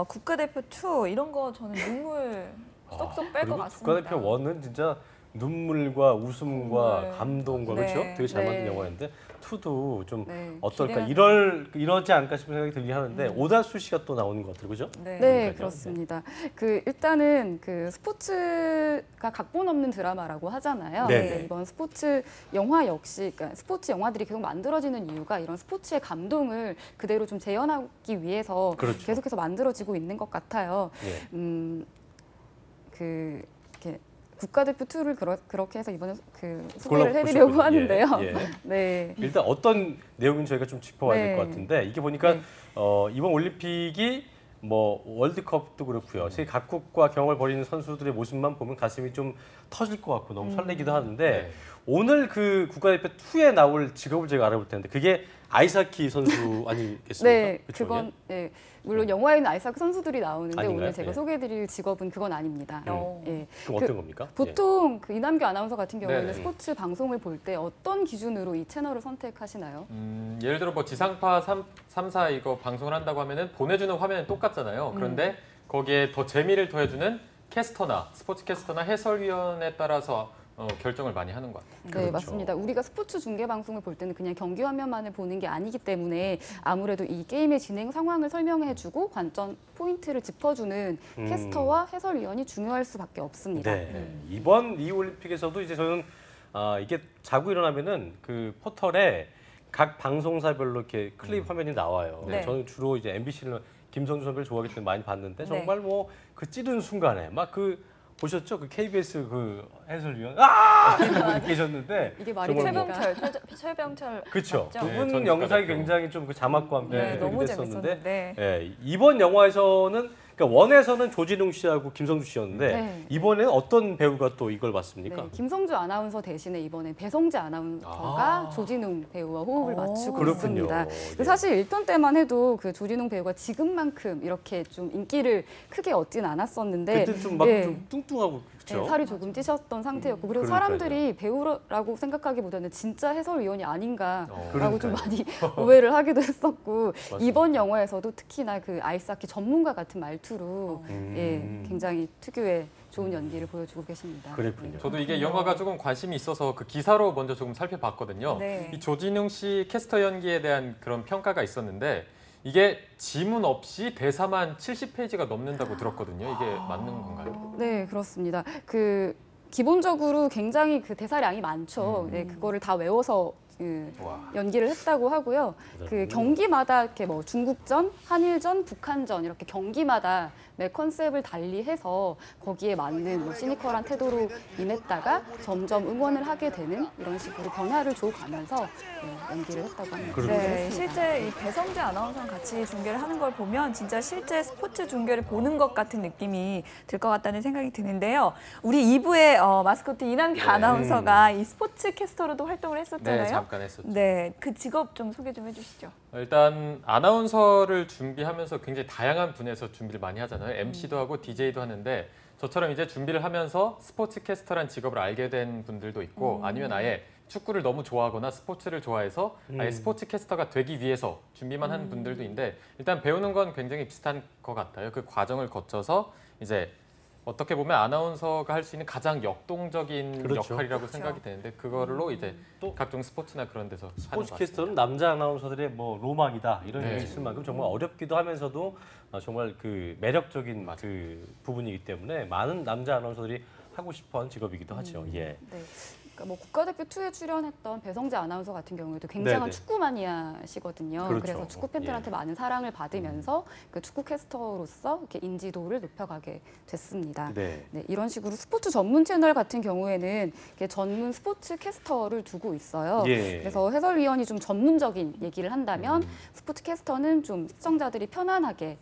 국가대표 2 이런 거 저는 눈물 쏙쏙 뺄 것 그리고 같습니다. 국가대표 1은 진짜 눈물과 웃음과 눈물. 감동과 네. 그렇죠? 되게 잘 만든 네. 영화인데 2도 좀 네. 어떨까? 기대가 이러지 않을까 싶은 생각이 들긴 하는데 오다수 씨가 또 나오는 것 같아요, 그죠? 네. 네, 그러니까요. 그렇습니다. 그 일단은 그 스포츠가 각본 없는 드라마라고 하잖아요. 네. 근데 이번 스포츠 영화 역시 그러니까 스포츠 영화들이 계속 만들어지는 이유가 이런 스포츠의 감동을 그대로 좀 재현하기 위해서 그렇죠. 계속해서 만들어지고 있는 것 같아요. 예. 그 이렇게 국가대표 2를 그렇게 해서 이번에 그 골라보셨군요. 소개를 해드리려고 예, 하는데요. 예. 네. 일단 어떤 내용인지 저희가 좀 짚어봐야 될 네. 것 같은데 이게 보니까 네. 이번 올림픽이 뭐 월드컵도 그렇고요. 세계 각국과 경험을 벌이는 선수들의 모습만 보면 가슴이 좀 터질 것 같고 너무 설레기도 하는데 네. 오늘 그 국가대표 2에 나올 직업을 제가 알아볼 텐데 그게 아이스하키 선수 아니겠습니까? 네, 그쵸? 그건 네, 물론 영화에는 아이스하키 선수들이 나오는데 아닌가요? 오늘 제가 예. 소개해드릴 직업은 그건 아닙니다. 예. 그럼 어떤 겁니까? 보통 그 이남규 아나운서 같은 경우에는 네. 스포츠 방송을 볼 때 어떤 기준으로 이 채널을 선택하시나요? 예를 들어 뭐 지상파 3사 이거 방송을 한다고 하면은 보내주는 화면은 똑같잖아요. 그런데 거기에 더 재미를 더해주는 캐스터나 스포츠 캐스터나 해설위원에 따라서 결정을 많이 하는 것 같아요. 네, 그렇죠. 맞습니다. 우리가 스포츠 중계 방송을 볼 때는 그냥 경기 화면만을 보는 게 아니기 때문에 아무래도 이 게임의 진행 상황을 설명해주고 관전 포인트를 짚어주는 캐스터와 해설위원이 중요할 수밖에 없습니다. 네. 이번 리우올림픽에서도 이제 저는 이게 자고 일어나면은 그 포털에 각 방송사별로 이렇게 클립 화면이 나와요. 네. 저는 주로 이제 MBC를 김성주 선배를 좋아하기 때문에 많이 봤는데 네. 정말 뭐 그 찌른 순간에 막 그 보셨죠? 그 KBS 그 해설위원 이렇게 계셨는데 이게 말이 정말 뭐- 최병철 그렇죠. 맞죠? 두 분 전 영상이 국가대표. 굉장히 좀 그 자막과 함께 네, 너무 됐었는데 재밌었는데. 이번 영화에서는 그러니까 원에서는 조진웅 씨하고 김성주 씨였는데 네. 이번에는 어떤 배우가 또 이걸 맡습니까? 네, 김성주 아나운서 대신에 이번에 배성재 아나운서가 조진웅 배우와 호흡을 맞추고 그렇군요. 있습니다. 예. 사실 1편 때만 해도 그 조진웅 배우가 지금만큼 이렇게 좀 인기를 크게 얻진 않았었는데 그때 좀 막 예. 좀 뚱뚱하고 그렇죠. 네, 살이 조금 찌셨던 상태였고 그리고 그러니까요. 사람들이 배우라고 생각하기보다는 진짜 해설위원이 아닌가라고 그러니까요. 좀 많이 오해를 하기도 했었고 맞습니다. 이번 영화에서도 특히나 그 아이스하키 전문가 같은 말투로 음. 예, 굉장히 특유의 좋은 연기를 보여주고 계십니다. 그랬군요. 저도 이게 영화가 조금 관심이 있어서 그 기사로 먼저 조금 살펴봤거든요. 네. 이 조진웅 씨 캐스터 연기에 대한 그런 평가가 있었는데 이게 지문 없이 대사만 70페이지가 넘는다고 들었거든요. 이게 맞는 건가요? 네, 그렇습니다. 그 기본적으로 굉장히 그 대사량이 많죠. 네, 그거를 다 외워서 그 연기를 했다고 하고요. 그 경기마다 이렇게 뭐 중국전, 한일전, 북한전 이렇게 경기마다 매 컨셉을 달리해서 거기에 맞는 뭐 시니컬한 태도로 임했다가 점점 응원을 하게 되는 이런 식으로 변화를 줘가면서 연기를 했다고 합니다. 네, 실제 이 배성재 아나운서랑 같이 중계를 하는 걸 보면 진짜 실제 스포츠 중계를 보는 것 같은 느낌이 들 것 같다는 생각이 드는데요. 우리 2부의 마스코트 이남규 아나운서가 이 스포츠 캐스터로도 활동을 했었잖아요. 네, 잠깐 했었죠. 네, 그 직업 좀 소개 좀 해주시죠. 일단 아나운서를 준비하면서 굉장히 다양한 분야에서 준비를 많이 하잖아요. MC도 하고 DJ도 하는데 저처럼 이제 준비를 하면서 스포츠 캐스터란 직업을 알게 된 분들도 있고 아니면 아예 축구를 너무 좋아하거나 스포츠를 좋아해서 아예 스포츠 캐스터가 되기 위해서 준비만 하는 분들도 있는데 일단 배우는 건 굉장히 비슷한 것 같아요. 그 과정을 거쳐서 이제 어떻게 보면 아나운서가 할 수 있는 가장 역동적인 그렇죠. 역할이라고 생각이 되는데 그걸로 이제 또 각종 스포츠나 그런 데서 하는 스포츠 것 같습니다. 캐스터는 남자 아나운서들의 뭐 로망이다 이런 네. 얘기 있을 만큼 정말 어렵기도 하면서도 정말 그 매력적인 그 부분이기 때문에 많은 남자 아나운서들이 하고 싶어하는 직업이기도 하죠. 예. 네. 그러니까 뭐 국가대표 2에 출연했던 배성재 아나운서 같은 경우에도 굉장한 네네. 축구 마니아시거든요. 그렇죠. 그래서 축구 팬들한테 많은 사랑을 받으면서 그 축구 캐스터로서 이렇게 인지도를 높여가게 됐습니다. 네. 네, 이런 식으로 스포츠 전문 채널 같은 경우에는 이렇게 전문 스포츠 캐스터를 두고 있어요. 예. 그래서 해설위원이 좀 전문적인 얘기를 한다면 스포츠 캐스터는 좀 시청자들이 편안하게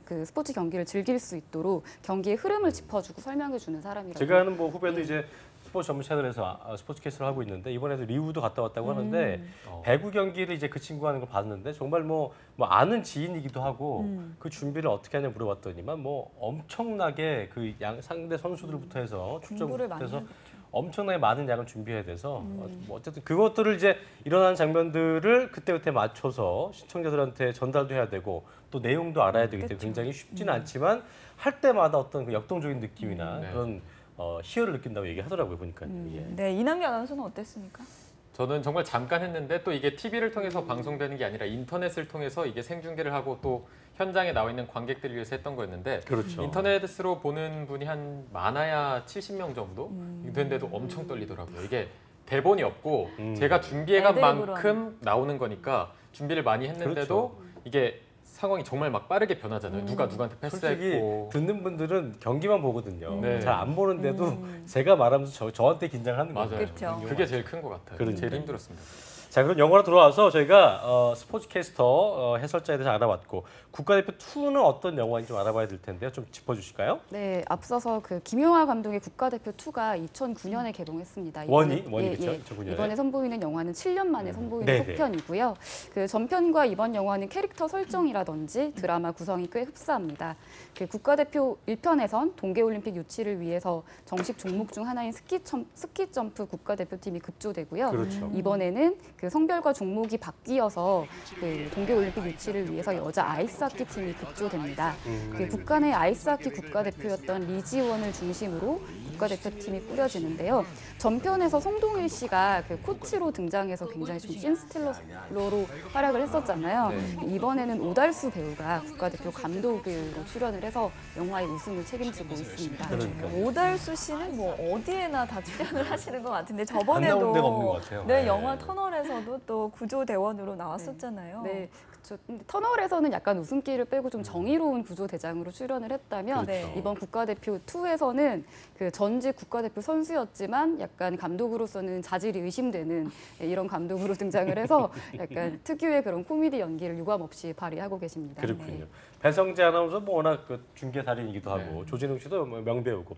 그 스포츠 경기를 즐길 수 있도록 경기의 흐름을 짚어주고 설명해주는 사람이라고. 제가 아는 뭐 후배도 이제 스포츠 전문 채널에서 스포츠 캐스터를 하고 있는데 이번에도 리우도 갔다 왔다고 하는데 배구 경기를 이제 그 친구가 하는 걸 봤는데 정말 뭐 아는 지인이기도 하고 그 준비를 어떻게 하냐 물어봤더니만 뭐 엄청나게 그 상대 선수들부터 해서 공부를 많이 출전부터 해서 하겠죠. 엄청나게 많은 양을 준비해야 돼서 뭐 어쨌든 그것들을 이제 일어나는 장면들을 그때그때 맞춰서 시청자들한테 전달도 해야 되고 또 내용도 알아야 되기 때문에 굉장히 쉽지는 않지만 할 때마다 어떤 그 역동적인 느낌이나 네. 그런 희열을 느낀다고 얘기하더라고요 보니까. 예. 네, 이남규 아나운서는 어땠습니까? 저는 정말 잠깐 했는데 또 이게 TV를 통해서 방송되는 게 아니라 인터넷을 통해서 이게 생중계를 하고 또 현장에 나와 있는 관객들을 위해서 했던 거였는데 그렇죠. 인터넷으로 보는 분이 한 많아야 70명 정도 되는데도 엄청 떨리더라고요. 이게 대본이 없고 제가 준비해간 애드립으로 만큼 나오는 거니까 준비를 많이 했는데도 이게 상황이 정말 막 빠르게 변하잖아요. 누가 누구한테 솔직히 패스했고. 듣는 분들은 경기만 보거든요. 네. 잘 안 보는데도 제가 말하면서 저한테 긴장하는 거죠. 맞아요. 그렇죠. 그게 제일 큰 것 같아요. 그러니까요. 제일 힘들었습니다. 자, 그럼 영화로 돌아와서 저희가 스포츠 캐스터 해설자에 대해서 알아봤고 국가대표 2는 어떤 영화인지 좀 알아봐야 될 텐데요. 좀 짚어주실까요? 네, 앞서서 그 김용하 감독의 국가대표 2가 2009년에 개봉했습니다. 원이 그렇죠. 2009년에. 이번에 선보이는 영화는 7년 만에 선보이는 네네. 속편이고요. 그 전편과 이번 영화는 캐릭터 설정이라든지 드라마 구성이 꽤 흡사합니다. 그 국가대표 1편에선 동계올림픽 유치를 위해서 정식 종목 중 하나인 스키점프 국가대표팀이 급조되고요. 그렇죠. 이번에는 그 성별과 종목이 바뀌어서 그 동계올림픽 유치를 위해서 여자 아이스하키 팀이 급조됩니다. 그 북한의 아이스하키 국가대표였던 리지원을 중심으로 국가대표팀이 꾸려지는데요. 전편에서 송동일 씨가 그 코치로 등장해서 굉장히 좀 씬스틸러로 활약을 했었잖아요. 이번에는 오달수 배우가 국가대표 감독으로 출연을 해서 영화의 우승을 책임지고 있습니다. 오달수 씨는 뭐 어디에나 다 출연을 하시는 것 같은데 안 나온 데가 없는 것 저번에도 같아요. 네, 영화 터널에서도 또 구조대원으로 나왔었잖아요. 네, 그렇죠. 근데 터널에서는 약간 웃음기를 빼고 좀 정의로운 구조대장으로 출연을 했다면 그렇죠. 이번 국가대표 2에서는 그 전직 국가대표 선수였지만 약간 감독으로서는 자질이 의심되는 이런 감독으로 등장을 해서 약간 특유의 그런 코미디 연기를 유감 없이 발휘하고 계십니다. 그렇군요. 배성재 아나운서 뭐 워낙 그 중계 달인이기도 하고 조진웅 씨도 뭐 명배우고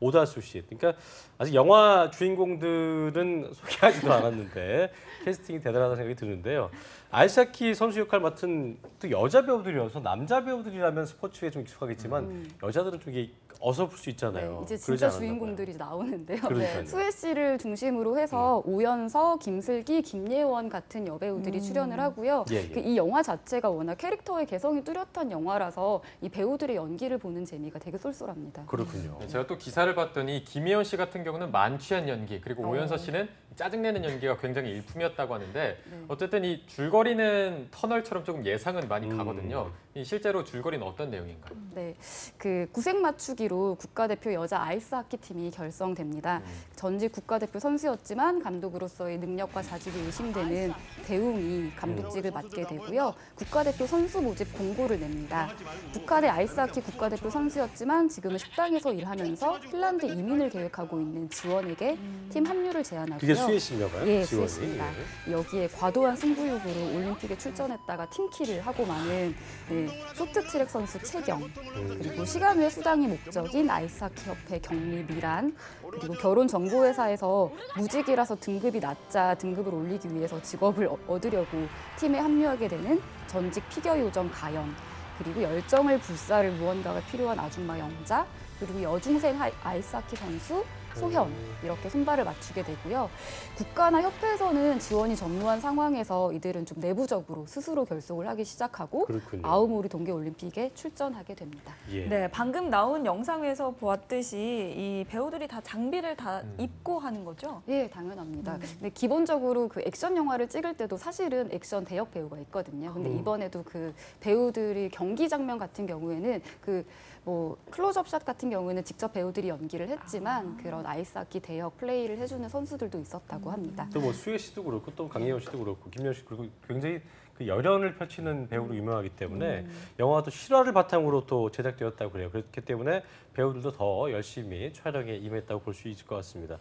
오달수 씨. 그러니까 아직 영화 주인공들은 소개하지도 않았는데 캐스팅이 대단하다는 생각이 드는데요. 아이스하키 선수 역할 맡은 또 여자 배우들이어서 남자 배우들이라면 스포츠에 좀 익숙하겠지만 여자들은 좀 이게 어설플 수 있잖아요. 네, 이제 그러지 진짜 않았나 주인공들이 나오는데요. 그러니까요. 수혜 씨를 중심으로 해서 오연서, 김슬기, 김예원 같은 여배우들이 출연을 하고요. 예, 예. 이 영화 자체가 워낙 캐릭터의 개성이 뚜렷한 영화라서 이 배우들의 연기를 보는 재미가 되게 쏠쏠합니다. 그렇군요. 제가 또 기사를 봤더니 김혜원 씨 같은 경우는 만취한 연기, 그리고 오연서 씨는 짜증내는 연기가 굉장히 일품이었다고 하는데 어쨌든 이 줄거리는 터널처럼 조금 예상은 많이 가거든요. 이 실제로 줄거리는 어떤 내용인가요? 네, 그 구색 맞추기로 국가대표 여자 아이스하키 팀이 결성됩니다. 전직 국가대표 선수였지만 감독으로서의 능력과 자질이 의심되는 대웅이 감독직을 맡게 되고요. 국가대표 선수 모집 공고를 냅니다. 북한의 아이스하키 국가대표 선수였지만 지금은 식당에서 일하면서 핀란드 이민을 계획하고 있는 지원에게 팀 합류를 제안하고요. 그게 수혜 씨인가 봐요. 예, 지원이. 수혜씨입니다. 여기에 과도한 승부욕으로 올림픽에 출전했다가 팀키를 하고 마는 쇼트트랙 선수 최경, 그리고 시간 외 수당이 목적인 아이스하키 협회 경리 미란, 그리고 결혼 정보회사에서 무직이라서 등급이 낮자 등급을 올리기 위해서 직업을 얻으려고 팀에 합류하게 되는 전직 피겨 요정 가연, 그리고 열정을 불사를 무언가가 필요한 아줌마 영자, 그리고 여중생 아이스하키 선수 소현, 이렇게 손발을 맞추게 되고요. 국가나 협회에서는 지원이 전무한 상황에서 이들은 좀 내부적으로 스스로 결속을 하기 시작하고 그렇군요. 아오모리 동계올림픽에 출전하게 됩니다. 예. 네, 방금 나온 영상에서 보았듯이 이 배우들이 다 장비를 다 입고 하는 거죠? 예, 당연합니다. 근데 기본적으로 그 액션 영화를 찍을 때도 사실은 액션 대역 배우가 있거든요. 근데 이번에도 그 배우들이 경기 장면 같은 경우에는 그 뭐 클로즈업 샷 같은 경우에는 직접 배우들이 연기를 했지만 그런 아이스하키 대역 플레이를 해주는 선수들도 있었다고 합니다. 또 뭐 수혜 씨도 그렇고 또 강예원 씨도 그렇고 김예원 씨도 그렇고 굉장히 그 열연을 펼치는 배우로 유명하기 때문에 영화도 실화를 바탕으로 또 제작되었다고 그래요. 그렇기 때문에 배우들도 더 열심히 촬영에 임했다고 볼 수 있을 것 같습니다.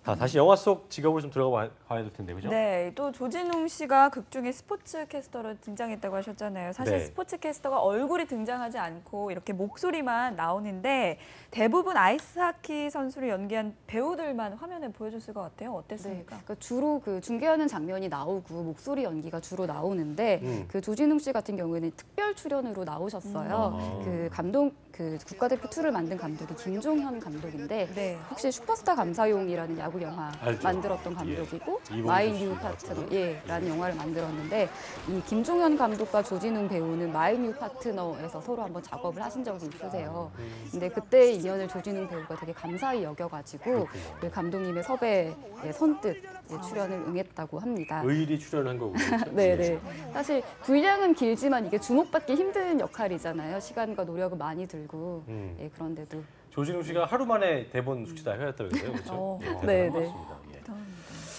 다시 영화 속 직업을 좀 들어가 봐야 될 텐데, 그죠? 네, 또 조진웅 씨가 극 중에 스포츠 캐스터로 등장했다고 하셨잖아요. 사실 네. 스포츠 캐스터가 얼굴이 등장하지 않고 이렇게 목소리만 나오는데 대부분 아이스하키 선수를 연기한 배우들만 화면에 보여줬을 것 같아요. 어땠습니까? 그러니까 주로 그 중계하는 장면이 나오고 목소리 연기가 주로 나오는데 그 조진웅 씨 같은 경우에는 특별 출연으로 나오셨어요. 그 감독, 그 국가대표 2를 만든 감독이 김종현 감독인데 네. 혹시 슈퍼스타 감사용이라는 야구 영화 알죠. 만들었던 감독이고 예. 마이 이봉주 뉴 씨 파트너 같은. 라는 영화를 만들었는데 이 김종현 감독과 조진웅 배우는 마이 뉴 파트너에서 서로 한번 작업을 하신 적이 있으세요. 근데 그때 인연을 조진웅 배우가 되게 감사히 여겨가지고 그 감독님의 섭외에 선뜻 출연을 응했다고 합니다. 의리 출연한 거고. 그렇죠? 네네. 사실 분량은 길지만 이게 주목받기 힘든 역할이잖아요. 시간과 노력을 많이 들고. 예, 그런데도. 조진웅 씨가 하루 만에 대본 숙지 다 해왔다면서요, 그렇죠? 예, 대단한 네, 것 네. 같습니다. 예.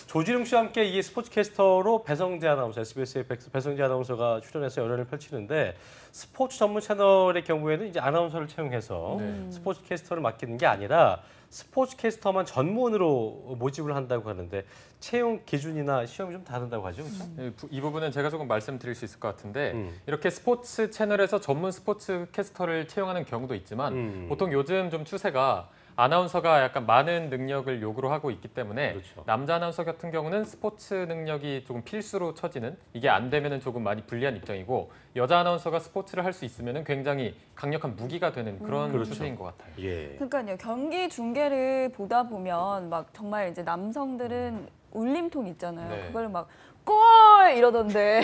조진웅 씨와 함께 이 스포츠 캐스터로 배성재 아나운서, SBS의 배성재 아나운서가 출연해서 열연을 펼치는데 스포츠 전문 채널의 경우에는 이제 아나운서를 채용해서 스포츠 캐스터를 맡기는 게 아니라 스포츠 캐스터만 전문으로 모집을 한다고 하는데 채용 기준이나 시험이 좀 다른다고 하죠, 그렇죠? 이 부분은 제가 조금 말씀드릴 수 있을 것 같은데 이렇게 스포츠 채널에서 전문 스포츠 캐스터를 채용하는 경우도 있지만 보통 요즘 좀 추세가 아나운서가 약간 많은 능력을 요구를 하고 있기 때문에 그렇죠. 남자 아나운서 같은 경우는 스포츠 능력이 조금 필수로 쳐지는, 이게 안 되면은 조금 많이 불리한 입장이고 여자 아나운서가 스포츠를 할 수 있으면은 굉장히 강력한 무기가 되는 그런 그렇죠. 추세인 것 같아요. 예. 그러니까요. 경기 중계를 보다 보면 막 정말 이제 남성들은 울림통 있잖아요. 네. 그걸 막 골 이러던데.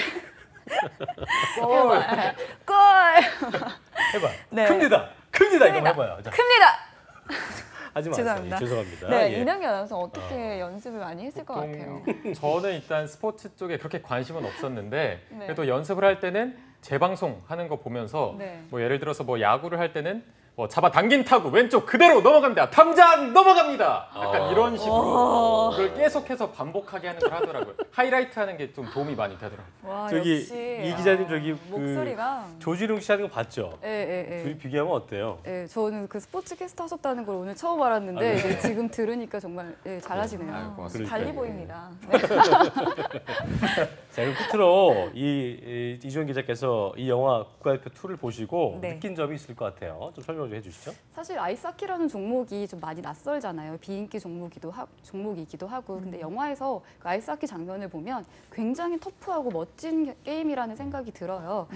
골. 골. 해봐. 네. 큽니다. 이거 해봐요. 자. 큽니다. 하지 마세요. 죄송합니다. 죄송합니다. 네, 예. 이남규 아나운서 어떻게 연습을 많이 했을 것 같아요? 저는 일단 스포츠 쪽에 그렇게 관심은 없었는데 네. 그래도 연습을 할 때는 재방송 하는 거 보면서 네. 뭐 예를 들어서 뭐 야구를 할 때는 뭐 잡아 당긴 타구 왼쪽 그대로 넘어갑니다. 당장 넘어갑니다. 약간 이런 식으로 그걸 계속해서 반복하게 하는 걸 하더라고요. 하이라이트 하는 게 좀 도움이 많이 되더라고요. 와, 저기 역시 이 기자님 저기 목소리가 조지룡 씨 하는 거 봤죠? 예. 둘이 비교하면 어때요? 예, 저는 그 스포츠 캐스터 하셨다는 걸 오늘 처음 알았는데 이제 지금 들으니까 정말 잘하시네요. 아유, 고맙습니다. 달리 그러니까요. 보입니다. 네. 자, 그럼 끝으로 이주연 기자께서 이 영화 국가대표 2를 보시고 네. 느낀 점이 있을 것 같아요. 좀 설명 좀 해주시죠. 사실 아이스하키라는 종목이 좀 많이 낯설잖아요. 비인기 종목이기도 하고. 근데 영화에서 그 아이스하키 장면을 보면 굉장히 터프하고 멋진 게임이라는 생각이 들어요.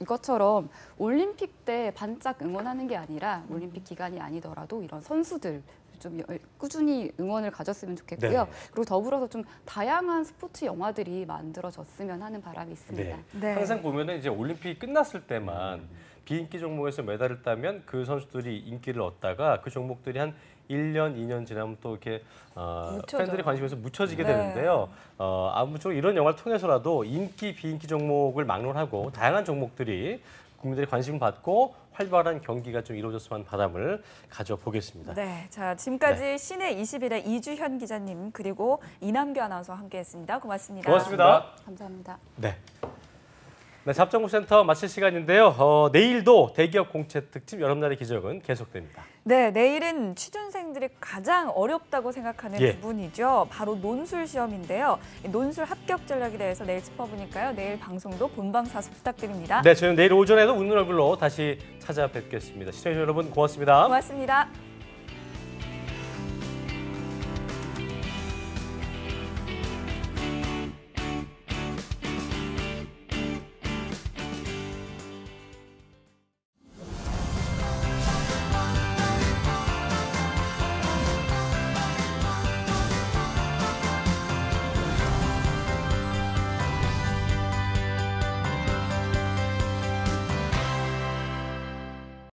이것처럼 올림픽 때 반짝 응원하는 게 아니라 올림픽 기간이 아니더라도 이런 선수들 좀 꾸준히 응원을 가졌으면 좋겠고요. 네. 그리고 더불어서 좀 다양한 스포츠 영화들이 만들어졌으면 하는 바람이 있습니다. 네. 항상 보면은 이제 올림픽이 끝났을 때만 비인기 종목에서 메달을 따면 그 선수들이 인기를 얻다가 그 종목들이 한 1년, 2년 지나면 또 이렇게 묻혀져요. 팬들의 관심에서 묻혀지게 네. 되는데요. 아무쪼록 이런 영화를 통해서라도 인기, 비인기 종목을 막론하고 다양한 종목들이 국민들의 관심을 받고 활발한 경기가 좀 이루어졌으면 하는 바람을 가져보겠습니다. 네, 자 지금까지 시내 21의 이주현 기자님 그리고 이남규 아나운서와 함께했습니다. 고맙습니다. 고맙습니다. 감사합니다. 네. 네, 잡정부센터 마칠 시간인데요. 내일도 대기업 공채 특집 여름날의 기적은 계속됩니다. 네, 내일은 취준생들이 가장 어렵다고 생각하는 예. 부분이죠. 바로 논술 시험인데요. 이 논술 합격 전략에 대해서 내일 짚어보니까요. 내일 방송도 본방사수 부탁드립니다. 네, 저는 내일 오전에도 웃는 얼굴로 다시 찾아뵙겠습니다. 시청자 여러분 고맙습니다. 고맙습니다.